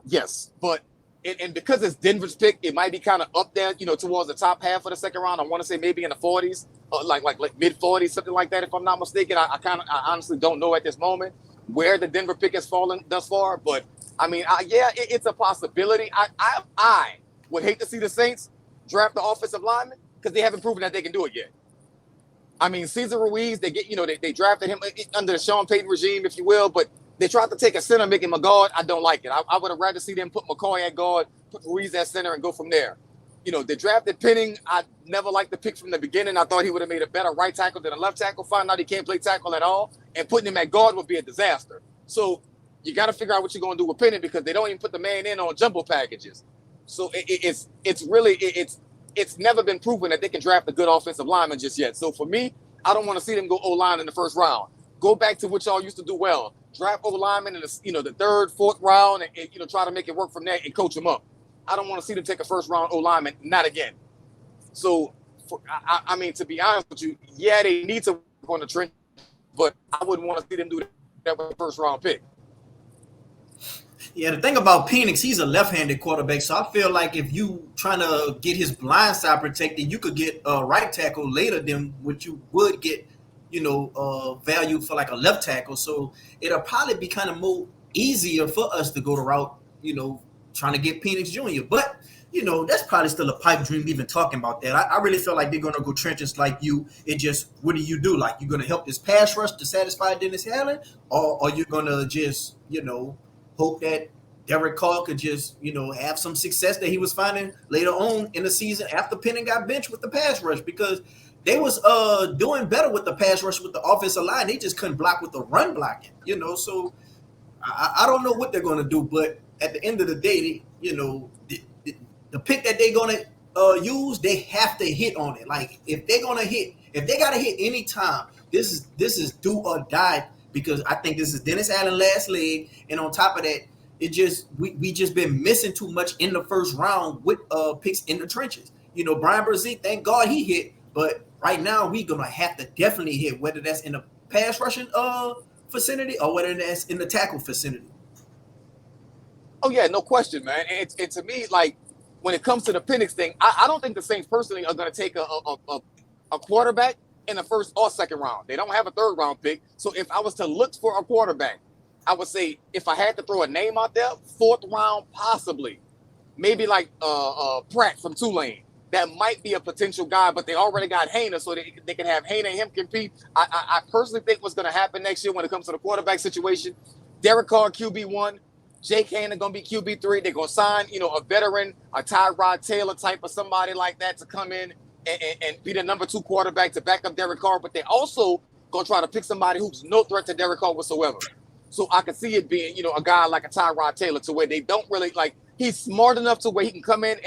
Yes, but and because it's Denver's pick, it might be kind of up there, towards the top half of the second round. I want to say maybe in the 40s, like mid 40s, something like that. If I'm not mistaken, I honestly don't know at this moment where the Denver pick has fallen thus far. But I mean, it's a possibility. I would hate to see the Saints draft the offensive lineman because they haven't proven that they can do it yet. I mean, Cesar Ruiz, they drafted him under the Sean Payton regime, if you will, but they tried to take a center, make him a guard. I don't like it. I would have rather see them put McCoy at guard, put Ruiz at center, and go from there. They drafted Penning. I never liked the pick from the beginning. I thought he would have made a better right tackle than a left tackle. Find out he can't play tackle at all, and putting him at guard would be a disaster. So you got to figure out what you're going to do with Penning because they don't even put the man in on jumbo packages. So it's never been proven that they can draft a good offensive lineman just yet. So for me, I don't want to see them go O-line in the first round. Go back to what y'all used to do well. Draft O linemen in the third, fourth round, and try to make it work from there and coach them up. I don't want to see them take a first round O lineman, not again. So, I mean, to be honest with you, yeah, they need to work on the trench, but I wouldn't want to see them do that with a first round pick. Yeah, the thing about Penix, he's a left-handed quarterback, so I feel like if you trying to get his blind side protected, you could get a right tackle later than what you would get, value for like a left tackle. So it'll probably be kind of more easier for us to go the route, trying to get Penix Jr. But that's probably still a pipe dream even talking about that. I really feel like they're gonna go trenches like you. It just, what do you do? Like, you're gonna help this pass rush to satisfy Dennis Allen, or you're gonna just hope that Derek Carr could just, have some success that he was finding later on in the season after Penning got benched with the pass rush, because they was doing better with the pass rush with the offensive line. They just couldn't block with the run blocking, So I don't know what they're going to do, but at the end of the day, the pick that they're going to use, they have to hit on it. Like, if they got to hit any time, this is do or die, because I think this is Dennis Allen last leg, and on top of that, we just been missing too much in the first round with picks in the trenches. Bryan Brzee, thank God he hit, but right now we gonna have to definitely hit, whether that's in the pass rushing vicinity or whether that's in the tackle vicinity. Oh yeah, no question, man. And to me, like, when it comes to the Penix thing, I don't think the Saints personally are going to take a quarterback in the first or second round. They don't have a third round pick. So if I was to look for a quarterback, I would say, if I had to throw a name out there, fourth round possibly. Maybe like Pratt from Tulane. That might be a potential guy, but they already got Hayner, so they can have Hayner and him compete. I personally think what's going to happen next year when it comes to the quarterback situation, Derek Carr QB1, Jake Hayner going to be QB3. They're going to sign, a veteran, a Tyrod Taylor type of somebody like that to come in and be the number 2 quarterback to back up Derek Carr. But they also going to try to pick somebody who's no threat to Derek Carr whatsoever. So I can see it being, a guy like a Tyrod Taylor, to where they don't really, like, he's smart enough to where he can come in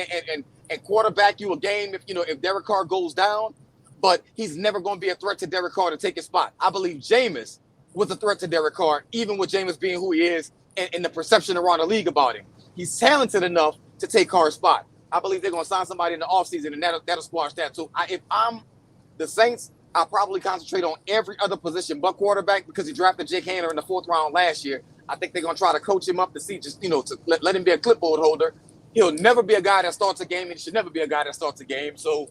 and quarterback you a game if Derek Carr goes down, but he's never going to be a threat to Derek Carr to take his spot. I believe Jameis was a threat to Derek Carr, even with Jameis being who he is and the perception around the league about him. He's talented enough to take Carr's spot. I believe they're going to sign somebody in the offseason, and that'll squash that. So if I'm the Saints, I'll probably concentrate on every other position but quarterback, because he drafted Jake Hayner in the 4th round last year. I think they're going to try to coach him up to see, just, to let him be a clipboard holder. He'll never be a guy that starts a game, and he should never be a guy that starts a game. So,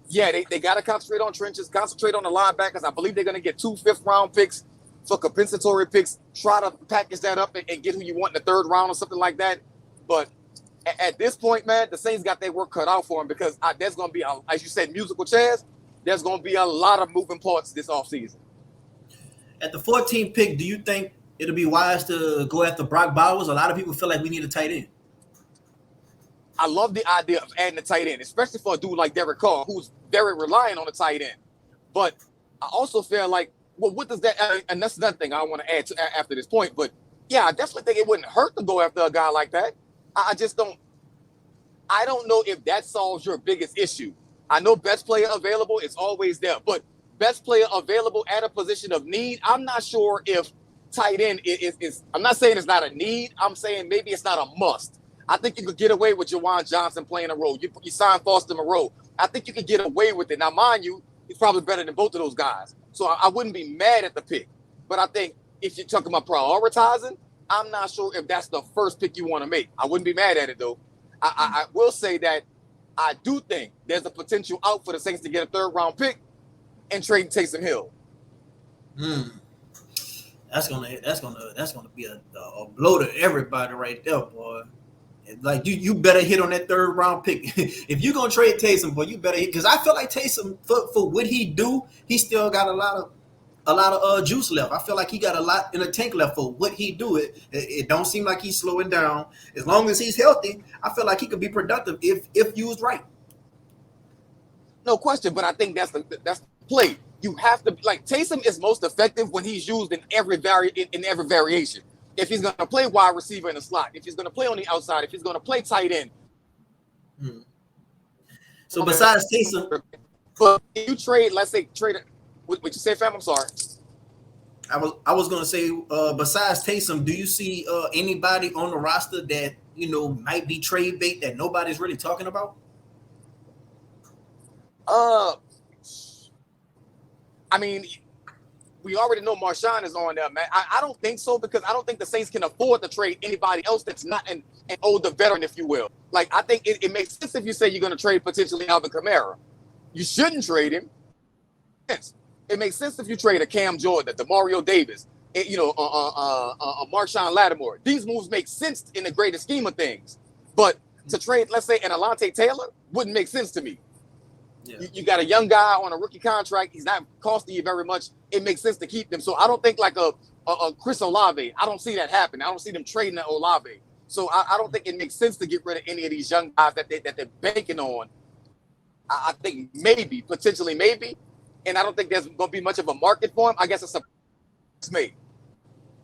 yeah, they got to concentrate on trenches, concentrate on the linebackers. I believe they're going to get 2 5th-round picks for compensatory picks. Try to package that up and get who you want in the 3rd round or something like that. But at this point, man, the Saints got their work cut out for them, because there's going to be, as you said, musical chairs. There's going to be a lot of moving parts this offseason. At the 14th pick, do you think it'll be wise to go after Brock Bowers? A lot of people feel like we need a tight end. I love the idea of adding a tight end, especially for a dude like Derek Carr, who's very reliant on the tight end. But I also feel like, well, what does that, and that's another thing I want to add to after this point, but yeah, I definitely think it wouldn't hurt to go after a guy like that. I don't know if that solves your biggest issue. I know best player available is always there, but best player available at a position of need, I'm not sure if tight end is I'm not saying it's not a need. I'm saying maybe it's not a must. I think you could get away with Jawan Johnson playing a role. You sign Foster Moreau. I think you could get away with it. Now, mind you, he's probably better than both of those guys. So I wouldn't be mad at the pick. But I think if you're talking about prioritizing, I'm not sure if that's the first pick you want to make. I wouldn't be mad at it, though. I will say that I do think there's a potential out for the Saints to get a 3rd-round pick and trade Taysom Hill. That's gonna be a blow to everybody right there, boy. Like, you better hit on that 3rd-round pick. If you're gonna trade Taysom, boy, you better hit, because I feel like Taysom, for what he do, he still got a lot of juice left. I feel like he got a lot in the tank left for what he do. It don't seem like he's slowing down. As long as he's healthy, I feel like he could be productive if used right. No question, but I think that's the play. You have to, like, Taysom is most effective when he's used in every variation. If he's going to play wide receiver in the slot, if he's going to play on the outside, if he's going to play tight end. So besides Taysom, but if you trade, let's say, what you say, fam? I'm sorry. I was gonna say, besides Taysom, do you see anybody on the roster that might be trade bait that nobody's really talking about? Uh, I mean, we already know Marshawn is on there, man. I don't think so because I don't think the Saints can afford to trade anybody else that's not an older veteran, if you will. Like, I think it makes sense if you say you're going to trade potentially Alvin Kamara. You shouldn't trade him. It makes sense if you trade a Cam Jordan, a Demario Davis, a Marshawn Lattimore. These moves make sense in the greater scheme of things. But to trade, let's say, an Alontae Taylor wouldn't make sense to me. Yeah. You got a young guy on a rookie contract. He's not costing you very much. It makes sense to keep them. So I don't think like a Chris Olave. I don't see that happen. I don't see them trading that Olave. So I don't think it makes sense to get rid of any of these young guys that they're banking on. I think maybe, potentially maybe. And I don't think there's going to be much of a market for him. I guess it's made.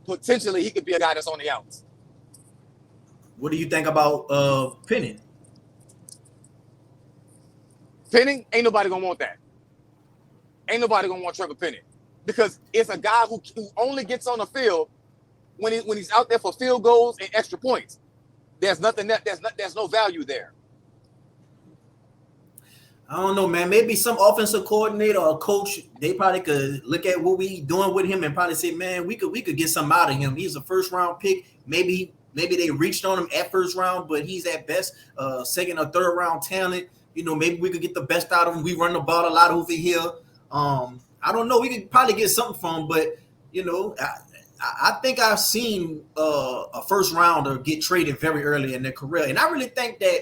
Potentially, he could be a guy that's on the outs. What do you think about Penning? Penning, ain't nobody going to want that. Ain't nobody going to want Trevor Penning. Because it's a guy who only gets on the field when he's out there for field goals and extra points. There's no value there. I don't know, man. Maybe some offensive coordinator or coach, they probably could look at what we doing with him and probably say, man, we could get something out of him. He's a first round pick. Maybe they reached on him at first round, but he's at best second or third round talent. Maybe we could get the best out of him. We run the ball a lot over here. I don't know. We could probably get something from him, but I think I've seen a first rounder get traded very early in their career, and I really think that.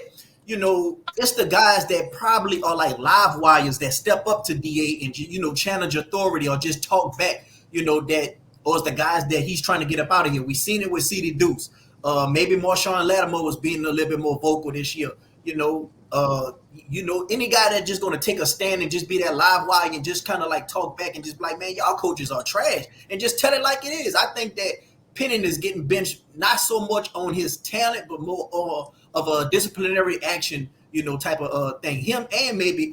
It's the guys that probably are like live wires that step up to DA and, challenge authority or just talk back, that, or it's the guys that he's trying to get up out of here. We've seen it with CD Deuce. Maybe Marshawn Lattimore was being a little bit more vocal this year. Any guy that's just going to take a stand and just be that live wire and just kind of like talk back and just be like, man, y'all coaches are trash and just tell it like it is. I think that Penning is getting benched not so much on his talent, but more of a disciplinary action, type of thing. Him and maybe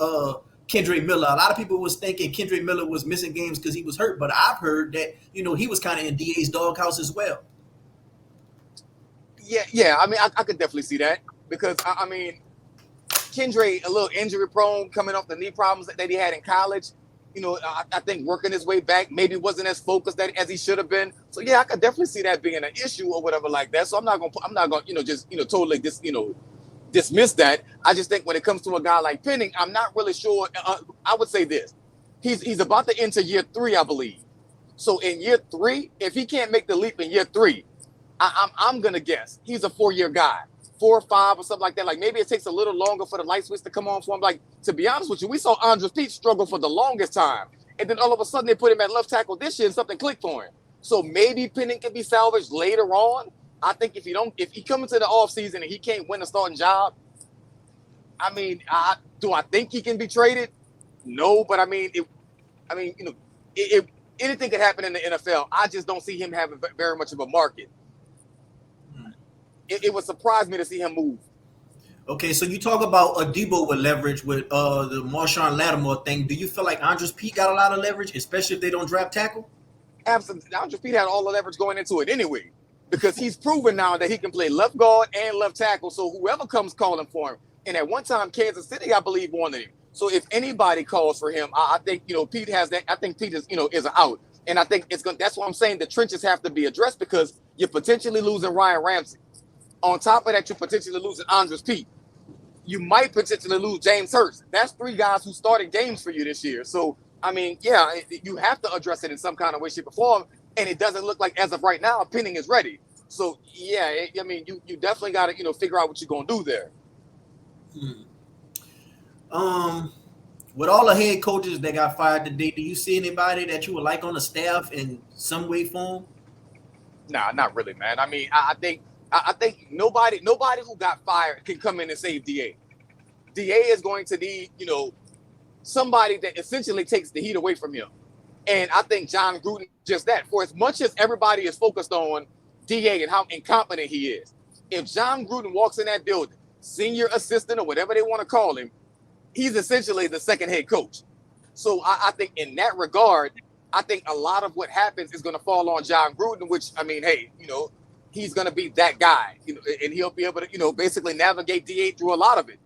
Kendrick Miller. A lot of people was thinking Kendrick Miller was missing games because he was hurt, but I've heard that he was kind of in DA's doghouse as well. Yeah. I mean, I could definitely see that because I mean, Kendrick a little injury prone, coming off the knee problems that he had in college. I think working his way back maybe wasn't as focused as he should have been. So yeah, I could definitely see that being an issue or whatever like that. So I'm not gonna just totally dismiss that. I just think when it comes to a guy like Penning, I'm not really sure. I would say this: he's about to enter year 3, I believe. So in year 3, if he can't make the leap in year 3, I'm gonna guess he's a 4-year guy. 4 or 5 or something like that. Like maybe it takes a little longer for the light switch to come on for him. Like, to be honest with you, we saw Andres Pete struggle for the longest time. And then all of a sudden they put him at left tackle this year and something clicked for him. So maybe Penning can be salvaged later on. I think if he comes into the offseason and he can't win a starting job, I mean, do I think he can be traded? No, but I mean, anything could happen in the NFL. I just don't see him having very much of a market. It would surprise me to see him move. Okay, so you talk about Debo with leverage with the Marshawn Lattimore thing. Do you feel like Andres Pete got a lot of leverage, especially if they don't draft tackle? Absolutely. Andres Pete had all the leverage going into it anyway, because he's proven now that he can play left guard and left tackle. So whoever comes calling for him, and at one time Kansas City, I believe, wanted him. So if anybody calls for him, I think Pete has that. I think Pete is an out, and I think it's going. That's why I'm saying the trenches have to be addressed because you're potentially losing Ryan Ramsey. On top of that, you're potentially losing Andres Pete. You might potentially lose James Hurst. That's 3 guys who started games for you this year. So, I mean, yeah, you have to address it in some kind of way, shape, or form. And it doesn't look like, as of right now, Penning is ready. So, yeah, I mean, you definitely got to, figure out what you're going to do there. With all the head coaches that got fired today, do you see anybody that you would like on the staff in some way, form? Nah, not really, man. I mean, I think nobody who got fired can come in and save DA. DA is going to need, somebody that essentially takes the heat away from him. And I think John Gruden just that. For as much as everybody is focused on DA and how incompetent he is, if John Gruden walks in that building, senior assistant or whatever they want to call him, he's essentially the second head coach. So I think in that regard, I think a lot of what happens is going to fall on John Gruden, which, I mean, hey, he's going to be that guy, and he'll be able to, basically navigate DA through a lot of it.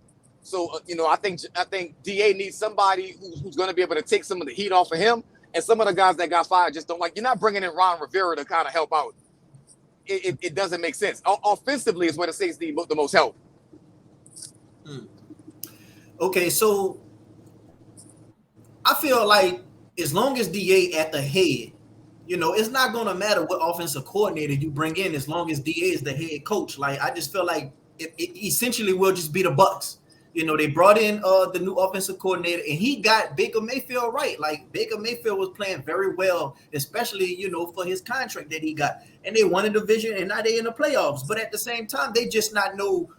So, I think DA needs somebody who's going to be able to take some of the heat off of him. And some of the guys that got fired just don't like. You're not bringing in Ron Rivera to kind of help out. It doesn't make sense. Offensively is where the Saints need the most help. Okay, so I feel like as long as DA at the head, it's not going to matter what offensive coordinator you bring in as long as DA is the head coach. Like, I just feel like it essentially will just be the Bucs. They brought in the new offensive coordinator, and he got Baker Mayfield right. Like, Baker Mayfield was playing very well, especially, for his contract that he got. And they won a division, and now they're in the playoffs. But at the same time, they just not no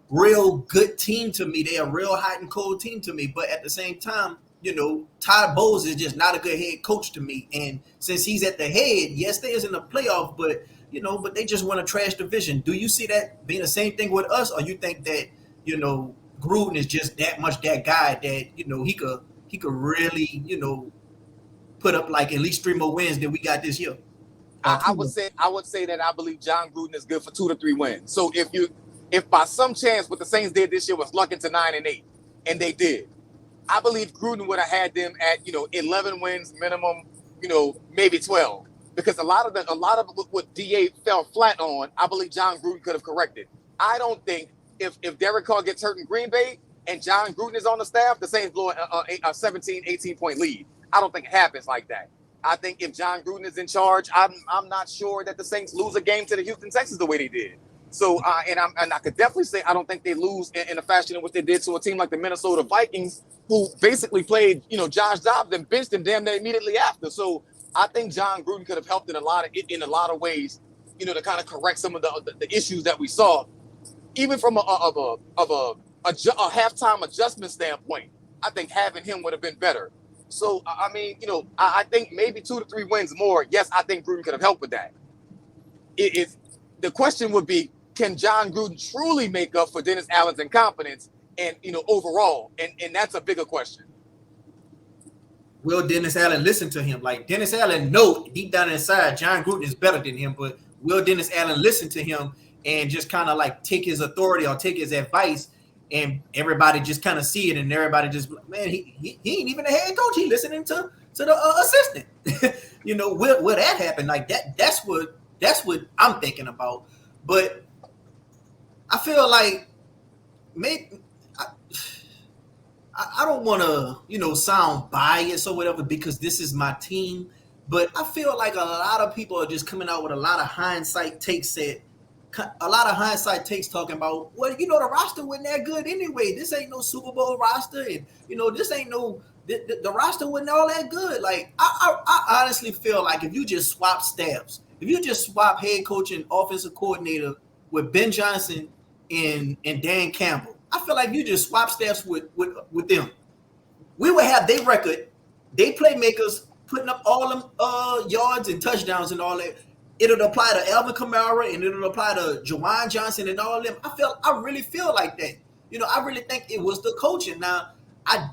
real good team to me. They're a real hot and cold team to me. But at the same time, Todd Bowles is just not a good head coach to me. And since he's at the head, yes, they is in the playoff, but, but they just want to trash division. Do you see that being the same thing with us, or you think that, Gruden is just that much that guy that he could really put up like at least 3 more wins than we got this year? I would say that I believe John Gruden is good for 2 to 3 wins. So if by some chance what the Saints did this year was luck into 9-8, and they did, I believe Gruden would have had them at 11 wins minimum, maybe 12, because a lot of what DA fell flat on, I believe John Gruden could have corrected. I don't think. If Derek Carr gets hurt in Green Bay and John Gruden is on the staff, the Saints blow a 17, 18-point lead. I don't think it happens like that. I think if John Gruden is in charge, I'm not sure that the Saints lose a game to the Houston Texans the way they did. So, and I could definitely say I don't think they lose in a fashion in which they did to a team like the Minnesota Vikings, who basically played, Josh Dobbs and benched him damn near immediately after. So I think John Gruden could have helped in a lot of ways, to kind of correct some of the issues that we saw. Even from a halftime adjustment standpoint, I think having him would have been better. So, I mean, I think maybe 2 to 3 wins more. Yes, I think Gruden could have helped with that. The question would be, can John Gruden truly make up for Dennis Allen's incompetence and, overall? And that's a bigger question. Will Dennis Allen listen to him? Like, Dennis Allen know deep down inside John Gruden is better than him, but will Dennis Allen listen to him and just kind of like take his authority or take his advice, and everybody just kind of see it, and everybody just, man, he ain't even a head coach. He listening to the assistant. Will that happen? Like that's what I'm thinking about. But I feel like maybe I don't want to sound biased or whatever because this is my team, but I feel like a lot of people are just coming out with a lot of hindsight takes talking about, well, the roster wasn't that good anyway. This ain't no Super Bowl roster, and this ain't no the roster wasn't all that good. Like I honestly feel like if you just swap staffs, if you just swap head coach and offensive coordinator with Ben Johnson and Dan Campbell, I feel like you just swap staffs with them, we would have their record, they playmakers putting up all them yards and touchdowns and all that. It'll apply to Alvin Kamara and it'll apply to Juwan Johnson and all of them. I really feel like that. I really think it was the coaching. Now, I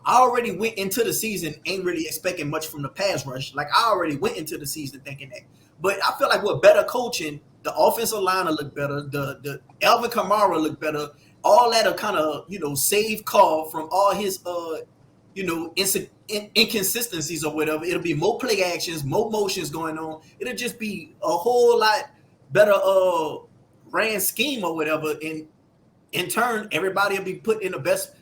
already went into the season ain't really expecting much from the pass rush. Like, I already went into the season thinking that. But I feel like with better coaching, the offensive line will look better. The Alvin Kamara look better. All that'll kind of, save Carr from all his, inconsistencies or whatever. It'll be more play actions, more motions going on. It'll just be a whole lot better ran scheme or whatever. And in turn, everybody will be put in the best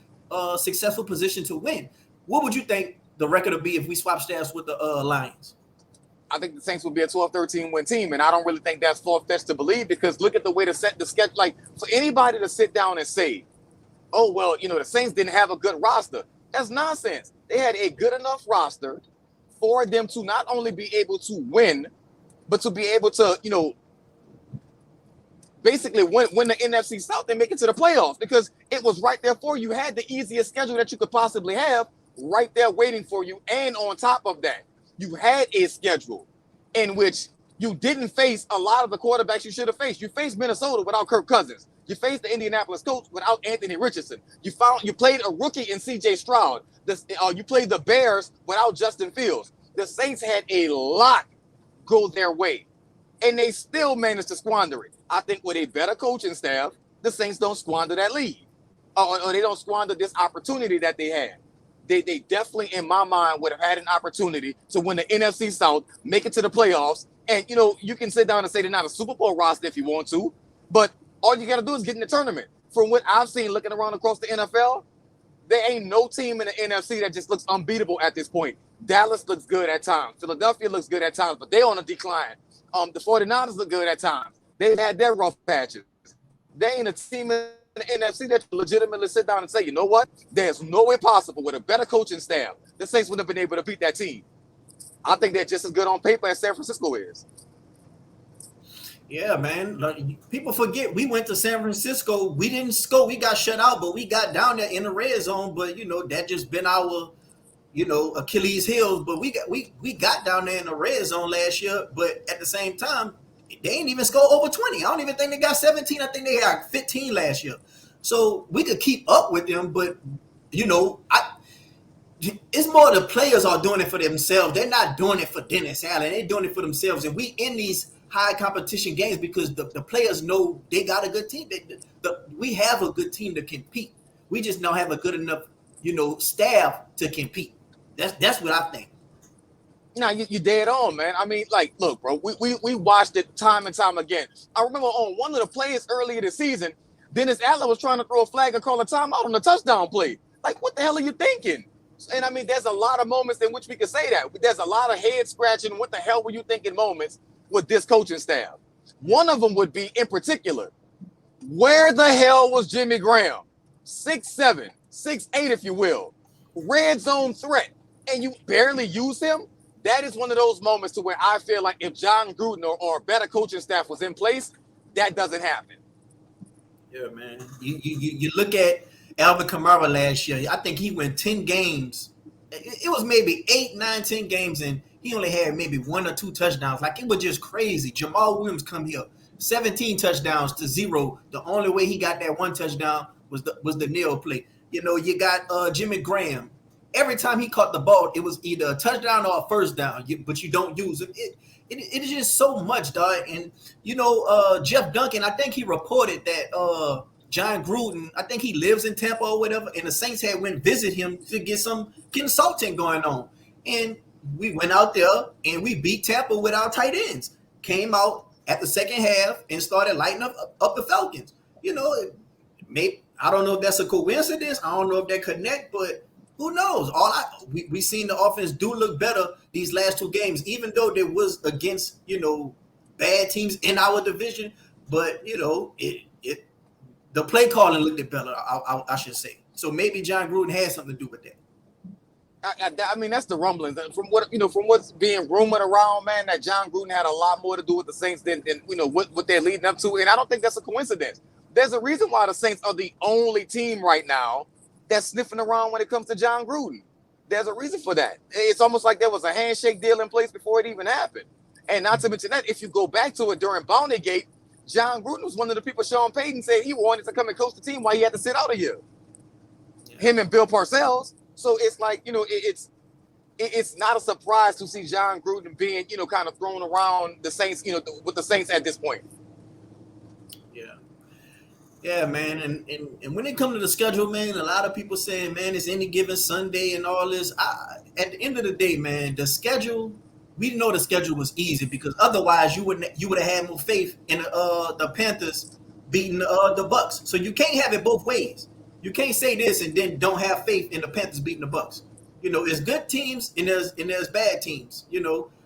successful position to win. What would you think the record will be if we swap staffs with the Lions? I think the Saints will be a 12-13 win team, and I don't really think that's far-fetched to believe because look at the way to set the sketch. Like, for anybody to sit down and say, oh, well, the Saints didn't have a good roster, that's nonsense. They had a good enough roster for them to not only be able to win, but to be able to, basically win the NFC South and make it to the playoffs because it was right there for you. You had the easiest schedule that you could possibly have right there waiting for you. And on top of that, you had a schedule in which you didn't face a lot of the quarterbacks you should have faced. You faced Minnesota without Kirk Cousins. You faced the Indianapolis Colts without Anthony Richardson. You played a rookie in C.J. Stroud. You played the Bears without Justin Fields. The Saints had a lot go their way, and they still managed to squander it. I think with a better coaching staff, the Saints don't squander that lead, or they don't squander this opportunity that they had. They definitely, in my mind, would have had an opportunity to win the NFC South, make it to the playoffs, and you can sit down and say they're not a Super Bowl roster if you want to, but all you got to do is get in the tournament. From what I've seen looking around across the NFL, there ain't no team in the NFC that just looks unbeatable at this point. Dallas looks good at times. Philadelphia looks good at times, but they're on a decline. The 49ers look good at times. They've had their rough patches. They ain't a team in the NFC that legitimately sit down and say, you know what? There's no way possible with a better coaching staff, the Saints wouldn't have been able to beat that team. I think they're just as good on paper as San Francisco is. Yeah, man. Like, people forget we went to San Francisco. We didn't score. We got shut out, but we got down there in the red zone. But that just been our Achilles heels. But we got down there in the red zone last year. But at the same time, they ain't even score over 20. I don't even think they got 17. I think they got 15 last year. So we could keep up with them, but it's more the players are doing it for themselves. They're not doing it for Dennis Allen. They're doing it for themselves. And we in these high competition games because the players know they got a good team. We have a good team to compete. We just don't have a good enough, staff to compete. That's what I think. No, you dead on, man. I mean, like, look, bro, we watched it time and time again. I remember on one of the plays earlier this season, Dennis Allen was trying to throw a flag and call a timeout on the touchdown play. Like, what the hell are you thinking? And I mean, there's a lot of moments in which we can say that. There's a lot of head scratching. What the hell were you thinking moments with this coaching staff? One of them would be, in particular, where the hell was Jimmy Graham? 6'7", 6'8", if you will. Red zone threat. And you barely use him? That is one of those moments to where I feel like if John Gruden or a better coaching staff was in place, that doesn't happen. Yeah, man. You look at Alvin Kamara last year. I think he went 10 games. It was maybe 8, 9, 10 games, and he only had maybe 1 or 2 touchdowns. Like, it was just crazy. Jamal Williams come here, 17 touchdowns to 0. The only way he got that 1 touchdown was the nail play. You got Jimmy Graham. Every time he caught the ball, it was either a touchdown or a first down, but you don't use it. It is just so much, dog. And, Jeff Duncan, I think he reported that John Gruden, I think he lives in Tampa or whatever, and the Saints had went visit him to get some consulting going on. And we went out there and we beat Tampa with our tight ends. Came out at the second half and started lighting up the Falcons. Maybe I don't know if that's a coincidence. I don't know if they connect, but who knows? We seen the offense do look better these last 2 games, even though there was against bad teams in our division. But the play calling looked better. I should say. So maybe John Gruden has something to do with that. I mean, that's the rumblings from what's being rumored around, man. That John Gruden had a lot more to do with the Saints than what they're leading up to, and I don't think that's a coincidence. There's a reason why the Saints are the only team right now that's sniffing around when it comes to John Gruden. There's a reason for that. It's almost like there was a handshake deal in place before it even happened. And not to mention that, if you go back to it during Bountygate, John Gruden was one of the people Sean Payton said he wanted to come and coach the team while he had to sit out a year. Yeah. Him and Bill Parcells. So it's like, it's not a surprise to see John Gruden being, kind of thrown around the Saints, with the Saints at this point. Yeah, man, and when it comes to the schedule, man, a lot of people saying, man, it's any given Sunday and all this. At the end of the day, man, the schedule, we know the schedule was easy because otherwise you would have had more faith in the Panthers beating the Bucks. So you can't have it both ways. You can't say this and then don't have faith in the Panthers beating the Bucks. There's good teams and there's bad teams.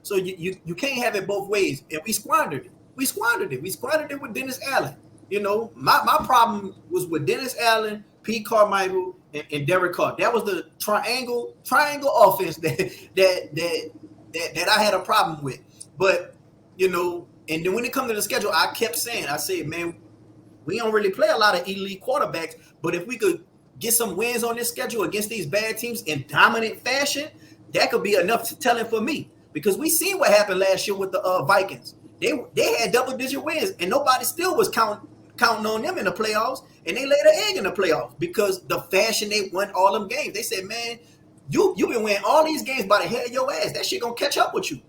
So you can't have it both ways. And we squandered it. We squandered it with Dennis Allen. My problem was with Dennis Allen, Pete Carmichael, and Derek Carr. That was the triangle offense that I had a problem with. But, and then when it comes to the schedule, I said, man, we don't really play a lot of elite quarterbacks, but if we could get some wins on this schedule against these bad teams in dominant fashion, that could be enough telling for me. Because we seen what happened last year with the Vikings. They had double-digit wins, and nobody still was counting on them in the playoffs, and they laid an egg in the playoffs because the fashion they won all them games. They said, man, you been winning all these games by the head of your ass. That shit gonna catch up with you.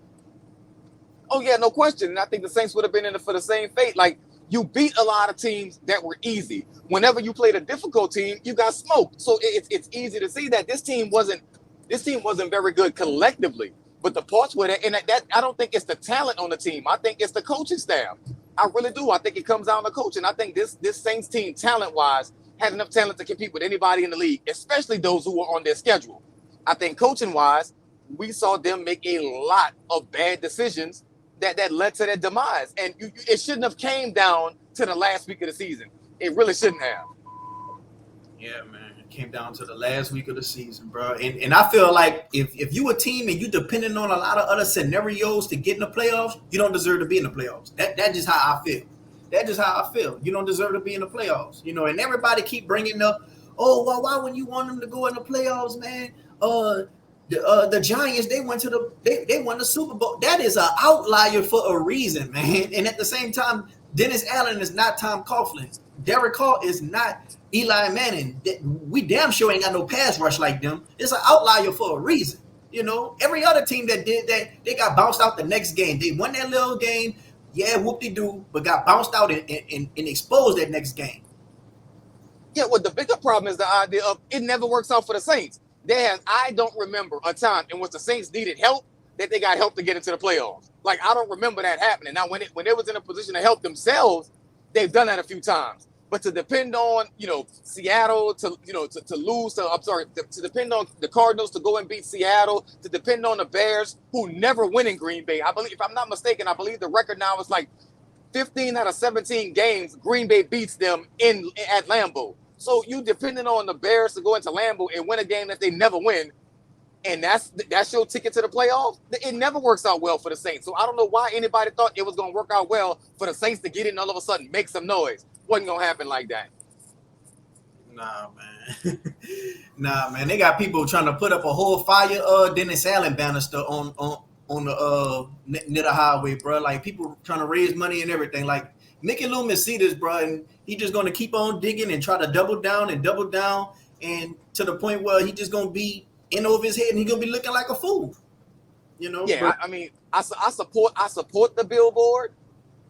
Oh yeah, no question. And I think the Saints would have been in it for the same fate. Like you beat a lot of teams that were easy. Whenever you played a difficult team, you got smoked. So it's easy to see that this team wasn't very good collectively. But the parts with it, and that I don't think it's the talent on the team. I think it's the coaching staff. I really do. I think it comes down to coaching. I think this Saints team, talent wise, had enough talent to compete with anybody in the league, especially those who were on their schedule. I think coaching wise, we saw them make a lot of bad decisions that led to their demise. And it shouldn't have came down to the last week of the season. It really shouldn't have. Yeah, man. It came down to the last week of the season, bro. And I feel like if you a team and you depending on a lot of other scenarios to get in the playoffs, you don't deserve to be in the playoffs. That's just how I feel. That's just how I feel. You don't deserve to be in the playoffs. You know, and everybody keep bringing up, oh, well, why wouldn't you want them to go in the playoffs, man? The Giants, they won the Super Bowl. That is an outlier for a reason, man. And at the same time, Dennis Allen is not Tom Coughlin. Derek Carr is not Eli Manning. We damn sure ain't got no pass rush like them. It's an outlier for a reason. You know, every other team that did that, they got bounced out the next game. They won that little game, yeah, whoop-de-doo, but got bounced out and exposed that next game. Yeah, well, the bigger problem is the idea of it never works out for the Saints. I don't remember a time in which the Saints needed help that they got help to get into the playoffs. Like, I don't remember that happening. Now, when they was in a position to help themselves, they've done that a few times. But to depend on, Seattle to lose to depend on the Cardinals to go and beat Seattle, to depend on the Bears who never win in Green Bay. I believe, if I'm not mistaken, I believe the record now is like 15 out of 17 games Green Bay beats them at Lambeau. So you depending on the Bears to go into Lambeau and win a game that they never win, and that's your ticket to the playoffs. It never works out well for the Saints. So I don't know why anybody thought it was going to work out well for the Saints to get in and all of a sudden make some noise. Wasn't going to happen like that. Nah, man. Nah, man. They got people trying to put up a whole fire Dennis Allen banister on the near the highway, bro. Like people trying to raise money and everything. Like Mickey Loomis see this, bro, and he just going to keep on digging and try to double down, and to the point where he just going to be in over his head and he going to be looking like a fool. You know? Yeah, but, I mean, I support the billboard.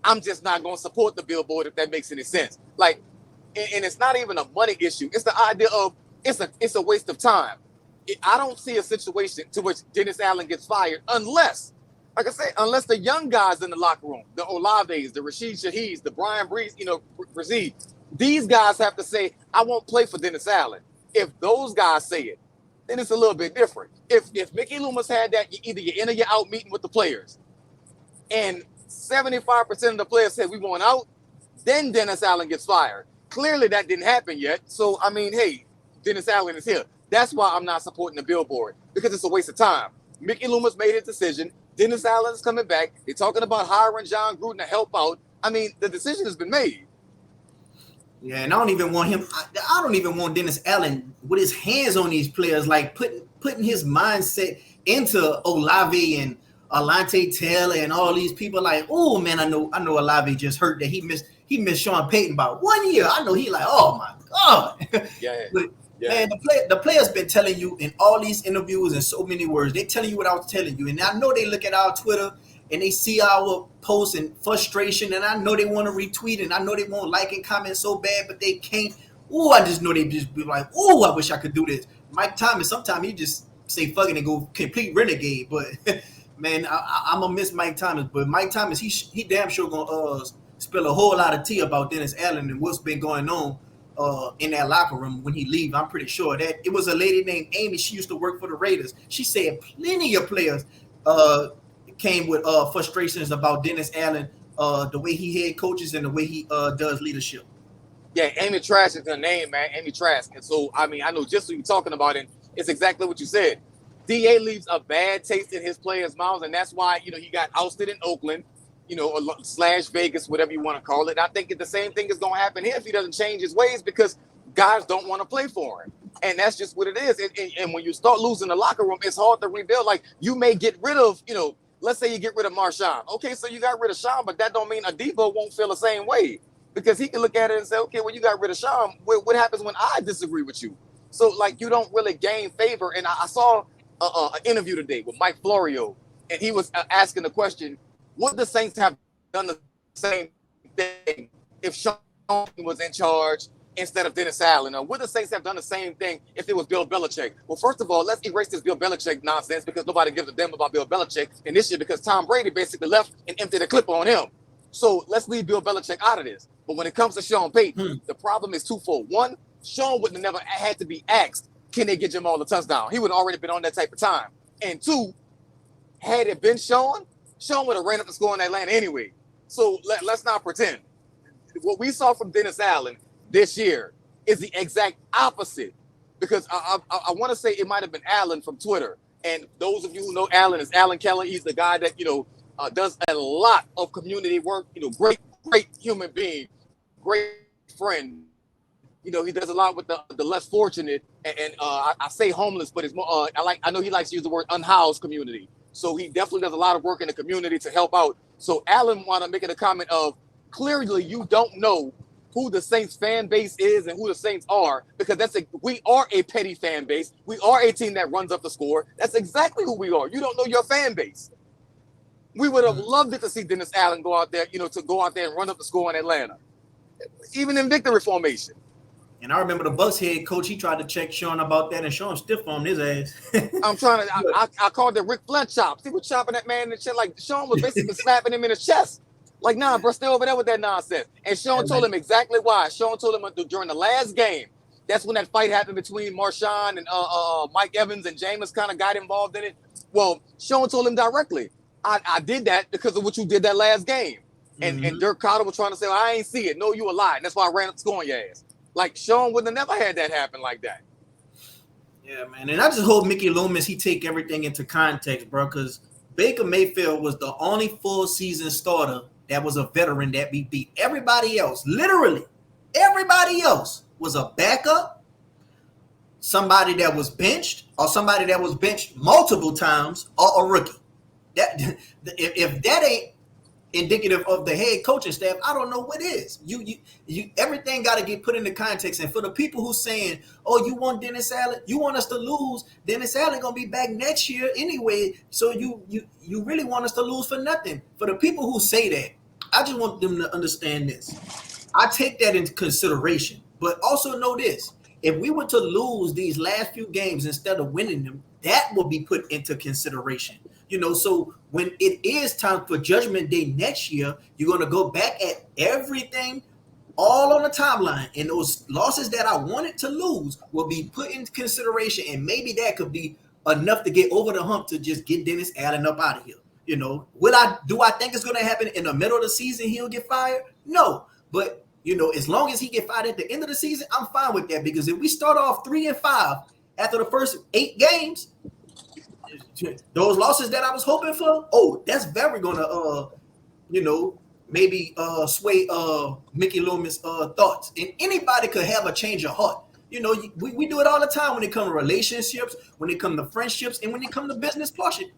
I'm just not going to support the billboard if that makes any sense. Like, and it's not even a money issue. It's the idea of it's a waste of time. I don't see a situation to which Dennis Allen gets fired unless, like I said, unless the young guys in the locker room, the Olaves, the Rashid Shaheeds, the Brian Breeze, Brazil, these guys have to say, I won't play for Dennis Allen. If those guys say it, then it's a little bit different. If Mickey Loomis had that, either you're in or you're out meeting with the players, and 75% of the players said we want out, then Dennis Allen gets fired. Clearly that didn't happen yet. So, I mean, hey, Dennis Allen is here. That's why I'm not supporting the billboard, because it's a waste of time. Mickey Loomis made a decision. Dennis Allen is coming back. They're talking about hiring John Gruden to help out. I mean, the decision has been made. Yeah, and I don't even want him. I don't even want Dennis Allen with his hands on these players, like putting his mindset into Olave and Alante Taylor and all these people. Like, oh man, I know Olave just hurt that he missed Sean Payton by 1 year. I know he like, oh my god. Yeah. But man, the players been telling you in all these interviews in so many words. They telling you what I was telling you, and I know they look at our Twitter and they see our posts and frustration, and I know they want to retweet, and I know they want to like and comment so bad, but they can't. Oh, I just know they just be like, oh, I wish I could do this. Mike Thomas, sometimes he just say fucking and go complete renegade, but man, I'm gonna miss Mike Thomas. But Mike Thomas, he damn sure gonna spill a whole lot of tea about Dennis Allen and what's been going on in that locker room when he leaves. I'm pretty sure that it was a lady named Amy. She used to work for the Raiders. She said plenty of players came with frustrations about Dennis Allen, the way he head coaches and the way he does leadership. Yeah, Amy Trask is her name, man. Amy Trask. And so, I mean, I know just what you're talking about, and it's exactly what you said. DA leaves a bad taste in his players' mouths, and that's why, he got ousted in Oakland, / Vegas, whatever you want to call it. And I think the same thing is going to happen here if he doesn't change his ways, because guys don't want to play for him. And that's just what it is. And when you start losing the locker room, it's hard to rebuild. Like, you may get rid of, let's say you get rid of Marshawn. Okay, so you got rid of Sean, but that don't mean Adebo won't feel the same way, because he can look at it and say, okay, well, you got rid of Sean. What happens when I disagree with you? So like you don't really gain favor. And I saw an interview today with Mike Florio, and he was asking the question: would the Saints have done the same thing if Sean was in charge instead of Dennis Allen? Or would the Saints have done the same thing if it was Bill Belichick? Well, first of all, let's erase this Bill Belichick nonsense because nobody gives a damn about Bill Belichick in this year because Tom Brady basically left and emptied a clip on him. So let's leave Bill Belichick out of this. But when it comes to Sean Payton, the problem is twofold. One, Sean would have never had to be asked, can they get Jamal a touchdown? He would have already been on that type of time. And two, had it been Sean would have ran up the score in Atlanta anyway. So let's not pretend. What we saw from Dennis Allen this year is the exact opposite. Because I want to say it might have been Allen from Twitter. And those of you who know Allen is Alan Keller. He's the guy that, does a lot of community work. Great human being, great friend. He does a lot with the less fortunate, and I say homeless, but it's more. I know he likes to use the word unhoused community. So he definitely does a lot of work in the community to help out. So Allen wanted to make a comment of clearly you don't know who the Saints fan base is and who the Saints are because we are a petty fan base. We are a team that runs up the score. That's exactly who we are. You don't know your fan base. We would have loved it to see Dennis Allen go out there, to go out there and run up the score in Atlanta, even in victory formation. And I remember the Bucks head coach, he tried to check Sean about that, and Sean stiff-armed his ass. I'm trying to, I called it Ric Flair chops. He was chopping that man in the chest. Like, Sean was basically slapping him in his chest. Like, nah, bro, stay over there with that nonsense. And Sean told him exactly why. Sean told him during the last game, that's when that fight happened between Marshawn and Mike Evans, and Jameis kind of got involved in it. Well, Sean told him directly, I did that because of what you did that last game. And Dirk Carter was trying to say, well, I ain't see it. No, you a lie. And that's why I ran up scoring your ass. Like, Sean would have never had that happen like that. Yeah, man. And I just hope Mickey Loomis, he take everything into context, bro, because Baker Mayfield was the only full season starter that was a veteran that we beat. Everybody else, literally, everybody else was a backup, somebody that was benched, or somebody that was benched multiple times, or a rookie. That if that ain't indicative of the head coaching staff, I don't know what is. You everything got to get put into context. And for the people who saying, "Oh, you want Dennis Allen? You want us to lose? Dennis Allen gonna be back next year anyway. So you really want us to lose for nothing?" For the people who say that, I just want them to understand this. I take that into consideration, but also know this: if we were to lose these last few games instead of winning them, that will be put into consideration. So when it is time for Judgment Day next year, you're going to go back at everything all on the timeline. And those losses that I wanted to lose will be put into consideration. And maybe that could be enough to get over the hump to just get Dennis Allen up out of here. Do I think it's going to happen in the middle of the season? He'll get fired? No. But, as long as he get fired at the end of the season, I'm fine with that. Because if we start off 3-5 after the first 8 games, those losses that I was hoping for, that's very gonna maybe sway Mickey Loomis' thoughts. And anybody could have a change of heart. We do it all the time when it comes to relationships, when it comes to friendships, and when it comes to business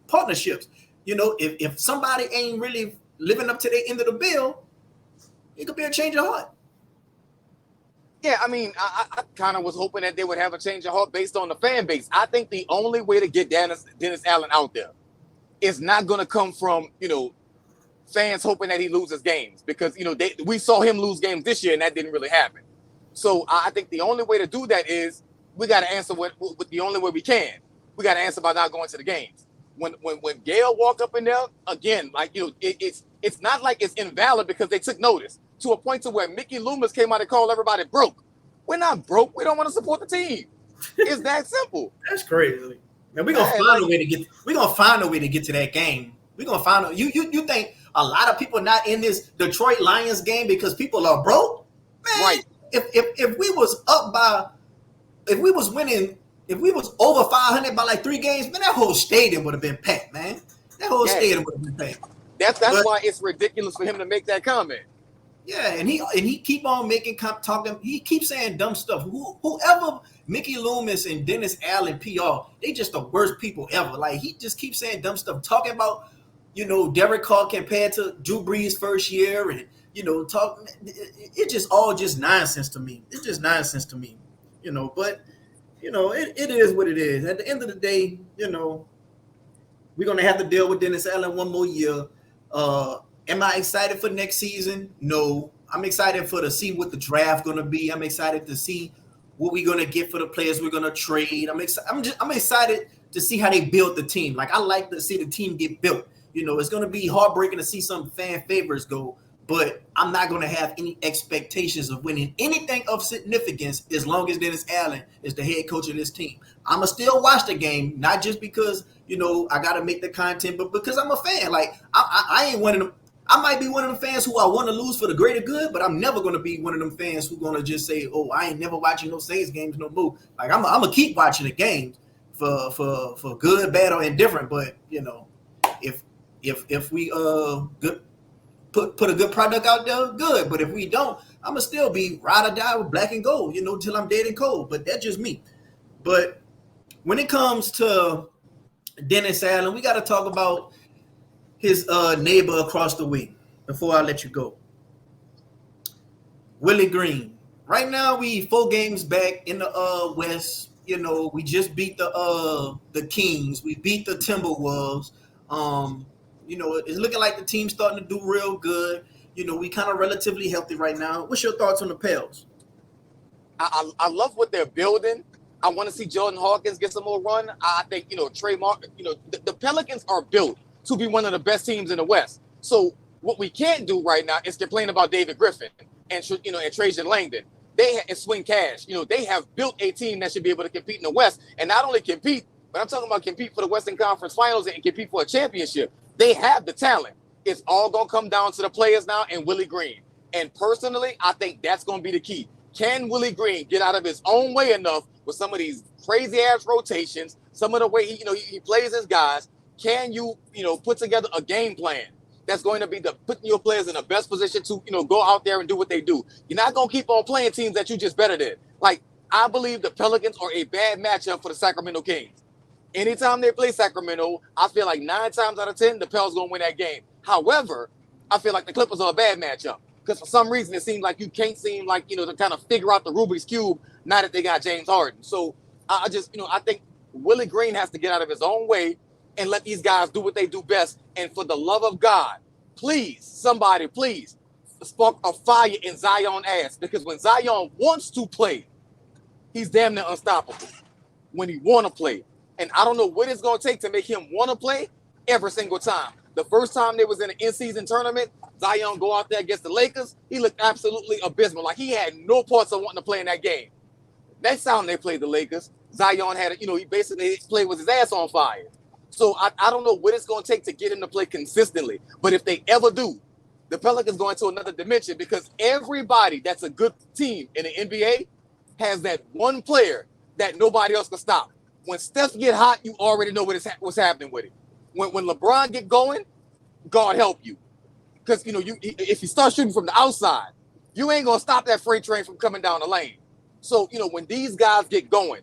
partnerships. If somebody ain't really living up to their end of the bill, it could be a change of heart. Yeah, I mean, I kind of was hoping that they would have a change of heart based on the fan base. I think the only way to get Dennis Allen out there is not going to come from, fans hoping that he loses games because, we saw him lose games this year and that didn't really happen. So I think the only way to do that is we got to answer with the only way we can. We got to answer by not going to the games. When Gail walked up in there, again, like, it's not like it's invalid because they took notice. To a point to where Mickey Loomis came out and called everybody broke. We're not broke. We don't want to support the team. It's that simple. That's crazy. Man, we're gonna find a way to get. We're gonna find a way to get to that game. We're gonna find. You think a lot of people not in this Detroit Lions game because people are broke? Man, right. If we was up by, if we was winning, if we was over 500 by like 3 games, man, that whole stadium would have been packed, man. That whole stadium would have been packed. That's why it's ridiculous for him to make that comment. Yeah, and he keep on talking. He keeps saying dumb stuff. Whoever Mickey Loomis and Dennis Allen PR, they just the worst people ever. Like he just keeps saying dumb stuff, talking about Derek Carr compared to Drew Brees' first year, and it's just all just nonsense to me. It's just nonsense to me, But it is what it is. At the end of the day, we're gonna have to deal with Dennis Allen one more year. Am I excited for next season? No. I'm excited to see what the draft gonna be. I'm excited to see what we're gonna get for the players we're gonna trade. I'm excited to see how they build the team. Like I like to see the team get built. It's gonna be heartbreaking to see some fan favorites go, but I'm not gonna have any expectations of winning anything of significance as long as Dennis Allen is the head coach of this team. I'ma still watch the game, not just because I gotta make the content, but because I'm a fan. Like I ain't one of them. I might be one of them fans who I want to lose for the greater good, but I'm never going to be one of them fans who going to just say, "Oh, I ain't never watching no Saints games no more." Like I'm gonna keep watching the games for good, bad, or indifferent. But if we good put a good product out there, good. But if we don't, I'm gonna still be ride or die with black and gold, till I'm dead and cold. But that's just me. But when it comes to Dennis Allen, we got to talk about his neighbor across the way before I let you go. Willie Green. Right now, we 4 games back in the West. We just beat the Kings. We beat the Timberwolves. It's looking like the team's starting to do real good. We kind of relatively healthy right now. What's your thoughts on the Pels? I love what they're building. I want to see Jordan Hawkins get some more run. I think, Trey Mark, the Pelicans are built to be one of the best teams in the West. So what we can't do right now is complain about David Griffin and Trajan Langdon. And Swing Cash. They have built a team that should be able to compete in the West, and not only compete, but I'm talking about compete for the Western Conference Finals and compete for a championship. They have the talent. It's all gonna come down to the players now and Willie Green. And personally, I think that's gonna be the key. Can Willie Green get out of his own way enough with some of these crazy ass rotations, some of the way he plays his guys? Can you put together a game plan that's going to be putting your players in the best position to go out there and do what they do? You're not gonna keep on playing teams that you just better than. Like I believe the Pelicans are a bad matchup for the Sacramento Kings. Anytime they play Sacramento, I feel like 9 times out of 10 the Pels gonna win that game. However, I feel like the Clippers are a bad matchup because for some reason it seems like you can't seem like to kind of figure out the Rubik's Cube now that they got James Harden. So I just I think Willie Green has to get out of his own way and let these guys do what they do best. And for the love of God, please, somebody, please spark a fire in Zion's ass, because when Zion wants to play, he's damn near unstoppable when he want to play. And I don't know what it's going to take to make him want to play every single time. The first time they was in an in-season tournament, Zion go out there against the Lakers, he looked absolutely abysmal. Like he had no parts of wanting to play in that game. Next time they played the Lakers, Zion had, he basically played with his ass on fire. So I don't know what it's going to take to get him to play consistently. But if they ever do, the Pelicans go into another dimension, because everybody that's a good team in the NBA has that one player that nobody else can stop. When Steph get hot, you already know what's happening with it. When LeBron get going, God help you. Because, if you start shooting from the outside, you ain't going to stop that freight train from coming down the lane. So, when these guys get going,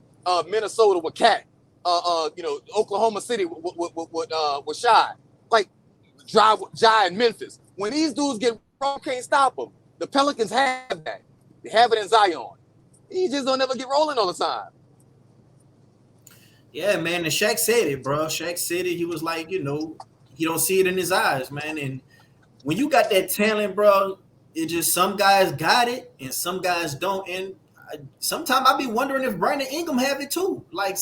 Minnesota with Cat, Oklahoma City with Shy, like Jai and Memphis. When these dudes get wrong, can't stop them. The Pelicans have that. They have it in Zion. He just don't ever get rolling all the time. Yeah, man. And Shaq said it, bro. Shaq said it. He was like, he don't see it in his eyes, man. And when you got that talent, bro, it just some guys got it and some guys don't. And sometimes I be wondering if Bryan Ingram have it too. Like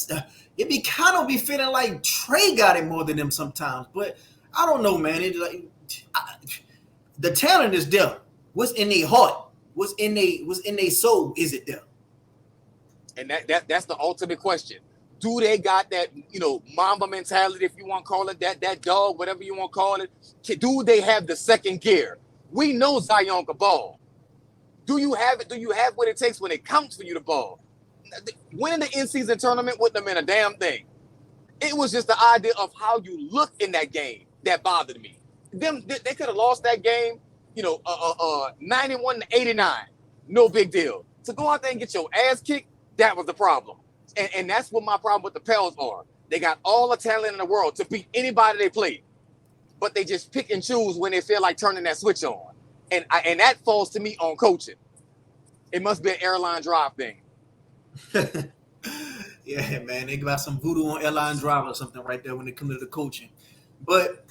it be kind of be feeling like Trey got it more than them sometimes. But I don't know, man. The talent is there. What's in their heart? What's in their soul? Is it there? And that's the ultimate question. Do they got that, Mamba mentality, if you want to call it that dog, whatever you want to call it? Do they have the second gear? We know Zion can ball. Do you have it? Do you have what it takes when it counts for you to ball? Winning the in-season tournament wouldn't have been a damn thing. It was just the idea of how you look in that game that bothered me. They could have lost that game, 91-89. No big deal. To go out there and get your ass kicked, that was the problem. And that's what my problem with the Pels are. They got all the talent in the world to beat anybody they play, but they just pick and choose when they feel like turning that switch on. And that falls to me on coaching. It must be an airline drive thing. Yeah, man, they got some voodoo on airline drive or something right there when it comes to the coaching. But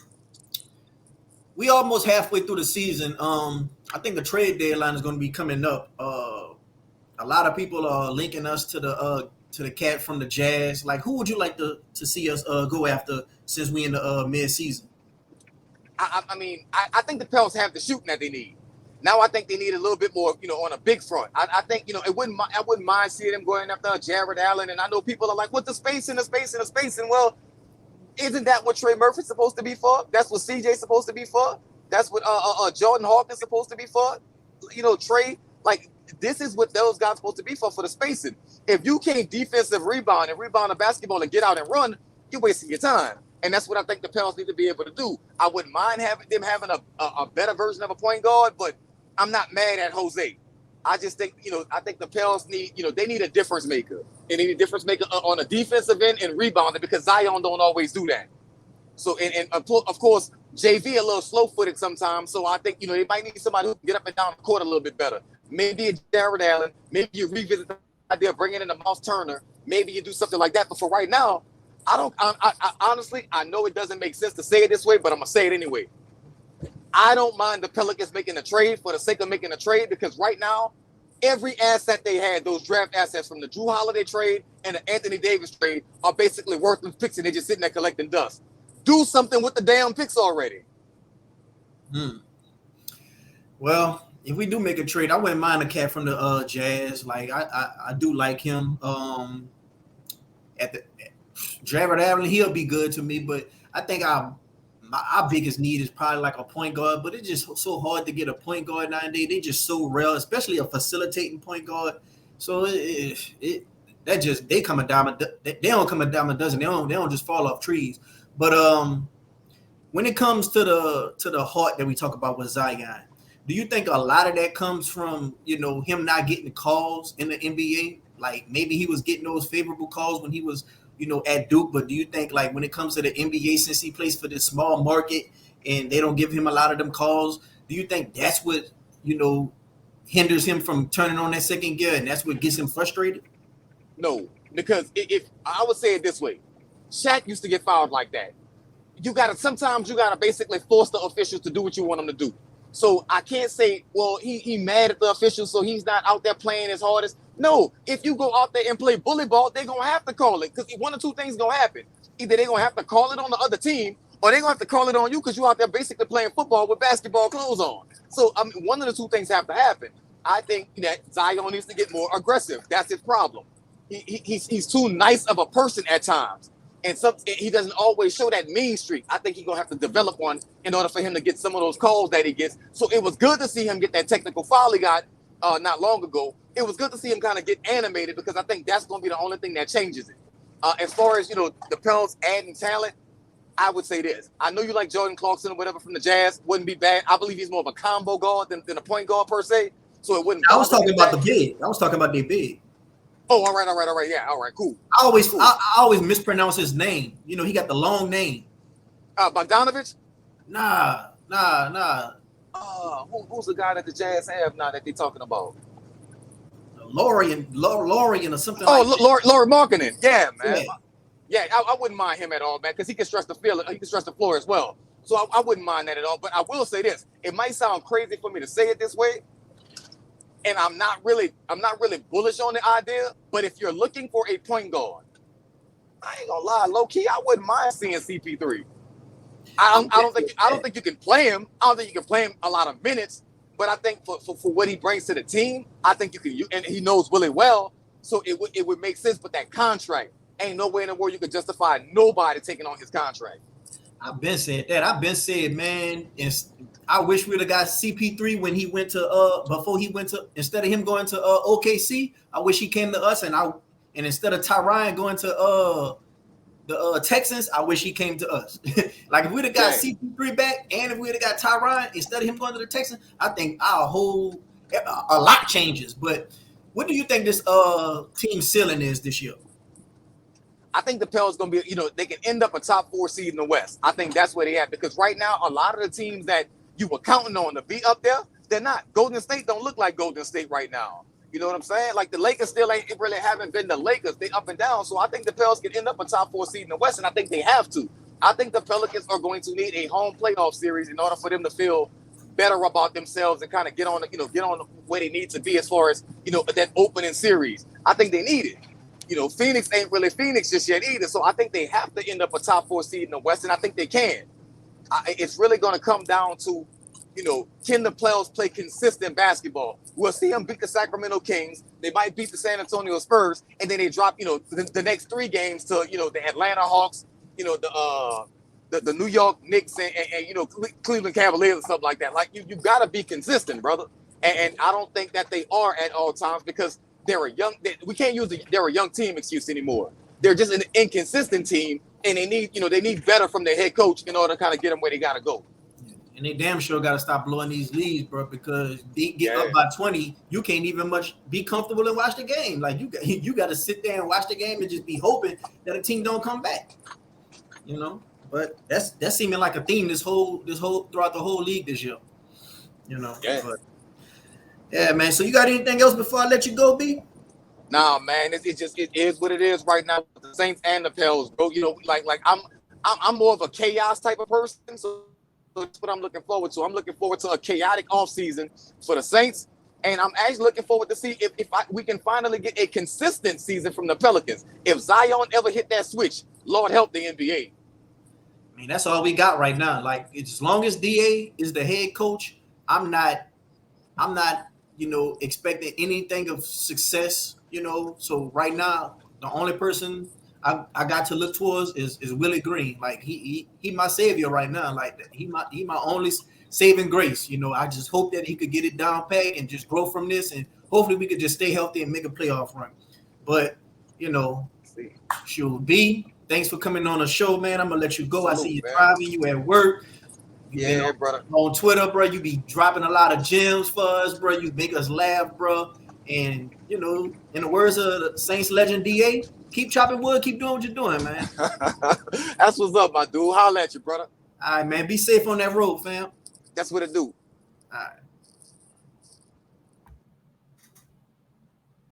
we almost halfway through the season. I think the trade deadline is going to be coming up. A lot of people are linking us to the cat from the Jazz. Like, who would you like to see us go after since we in the mid season? I think the Pels have the shooting that they need. Now I think they need a little bit more, on a big front. I think, I wouldn't mind seeing them going after Jared Allen. And I know people are like, what the space and the space and the space? And well, isn't that what Trey Murphy's supposed to be for? That's what CJ's supposed to be for. That's what Jordan Hawkins supposed to be for. Trey, like, this is what those guys are supposed to be for the spacing. If you can't defensive rebound a basketball and get out and run, you're wasting your time. And that's what I think the Pels need to be able to do. I wouldn't mind having a better version of a point guard, but I'm not mad at Jose. I just think, I think the Pels need, they need a difference maker. They need a difference maker on a defensive end and rebounding because Zion don't always do that. So, and of course, JV a little slow-footed sometimes. So I think, they might need somebody who can get up and down the court a little bit better. Maybe a Jared Allen. Maybe you revisit the idea of bringing in a Mouse Turner. Maybe you do something like that. But for right now, I honestly, I know it doesn't make sense to say it this way, but I'm going to say it anyway. I don't mind the Pelicans making a trade for the sake of making a trade because right now, every asset they had, those draft assets from the Drew Holiday trade and the Anthony Davis trade are basically worthless picks and they're just sitting there collecting dust. Do something with the damn picks already. Well, if we do make a trade, I wouldn't mind a cat from the Jazz. Like I do like him. At the Jared Allen, he'll be good to me, but I think our biggest need is probably like a point guard. But it's just so hard to get a point guard nowadays. They just so rare, especially a facilitating point guard. So they come a dime. They don't come a dime a dozen. They don't just fall off trees. But when it comes to the heart that we talk about with Zion, do you think a lot of that comes from him not getting the calls in the NBA? Like maybe he was getting those favorable calls when he was at Duke, but do you think like when it comes to the NBA, since he plays for this small market and they don't give him a lot of them calls, do you think that's what hinders him from turning on that second gear and that's what gets him frustrated? No, because if I would say it this way, Shaq used to get fouled like that. Sometimes you gotta basically force the officials to do what you want them to do. So I can't say, well, he mad at the officials, so he's not out there playing his hardest. No, if you go out there and play bully ball, they're going to have to call it because one or two things going to happen. Either they're going to have to call it on the other team or they're going to have to call it on you because you're out there basically playing football with basketball clothes on. So, one of the two things have to happen. I think that Zion needs to get more aggressive. That's his problem. He's too nice of a person at times. And he doesn't always show that mean streak. I think he's going to have to develop one in order for him to get some of those calls that he gets. So it was good to see him get that technical foul he got not long ago. It was good to see him kind of get animated because I think that's going to be the only thing that changes it. As far as, the Pels adding talent, I would say this. I know you like Jordan Clarkson or whatever from the Jazz. Wouldn't be bad. I believe he's more of a combo guard than a point guard per se. So it wouldn't. I was talking about the big. I was talking about their big. Oh, all right. Yeah, all right, cool. I always mispronounce his name. He got the long name. Bogdanovich? Nah. Who's the guy that the Jazz have now that they're talking about? Lorian or something like that. Lauri Markkanen. Yeah, man. Yeah, I wouldn't mind him at all, man, because he can stretch the field. He can stretch the floor as well. So I wouldn't mind that at all. But I will say this. It might sound crazy for me to say it this way, and I'm not really bullish on the idea. But if you're looking for a point guard, I ain't gonna lie, low key, I wouldn't mind seeing CP3. I don't think you can play him. I don't think you can play him a lot of minutes. But I think for what he brings to the team, I think you can. And he knows really well, so it would make sense. But that contract, ain't no way in the world you could justify nobody taking on his contract. I've been saying that. I've been saying, man, I wish we'd have got CP3 when he went to before he went to, instead of him going to OKC. I wish he came to us, and instead of Tyron going to the Texans, I wish he came to us. Like if we'd have got CP3 back, and if we'd have got Tyron instead of him going to the Texans, I think a lot changes. But what do you think this team ceiling is this year? I think the Pels going to be, they can end up a top 4 seed in the West. I think that's where they at because right now, a lot of the teams that you were counting on to be up there, they're not. Golden State don't look like Golden State right now. You know what I'm saying? Like the Lakers still haven't been the Lakers. They up and down. So I think the Pelicans can end up a top 4 seed in the West, and I think they have to. I think the Pelicans are going to need a home playoff series in order for them to feel better about themselves and kind of get on where they need to be as far as, that opening series. I think they need it. Phoenix ain't really Phoenix just yet either. So I think they have to end up a top 4 seed in the West, and I think they can. It's really going to come down to, can the players play consistent basketball? We'll see them beat the Sacramento Kings. They might beat the San Antonio Spurs, and then they drop, the next 3 games to, the Atlanta Hawks, the New York Knicks and Cleveland Cavaliers or something like that. Like, you got to be consistent, brother. And I don't think that they are at all times because they're a young team excuse anymore. They're just an inconsistent team, and they need better from their head coach in order to kind of get them where they got to go. And they damn sure got to stop blowing these leads, bro, because they get up by 20, you can't even much be comfortable and watch the game. Like, you got to sit there and watch the game and just be hoping that a team don't come back. But that's seeming like a theme this whole throughout the whole league this year. Yeah. But yeah, man. So you got anything else before I let you go, B? Nah, man. It is what it is right now with the Saints and the Pels, bro. Like I'm more of a chaos type of person, so that's what I'm looking forward to. I'm looking forward to a chaotic offseason for the Saints, and I'm actually looking forward to see if we can finally get a consistent season from the Pelicans. If Zion ever hit that switch, Lord help the NBA. I mean, that's all we got right now. Like, as long as DA is the head coach, I'm not expecting anything of success. So right now, the only person I got to look towards is Willie Green. Like, he my savior right now. Like, he my only saving grace. I just hope that he could get it down pat and just grow from this, and hopefully we could just stay healthy and make a playoff run. But should be. Thanks for coming on the show, man. I'm gonna let you go. Salute, I see you man. driving. You at work. Yeah, brother. On Twitter, bro. You be dropping a lot of gems for us, bro. You make us laugh, bro. And in the words of the Saints legend DA, keep chopping wood, keep doing what you're doing, man. That's what's up, my dude. Holla at you, brother. All right, man. Be safe on that road, fam. That's what it do. All right.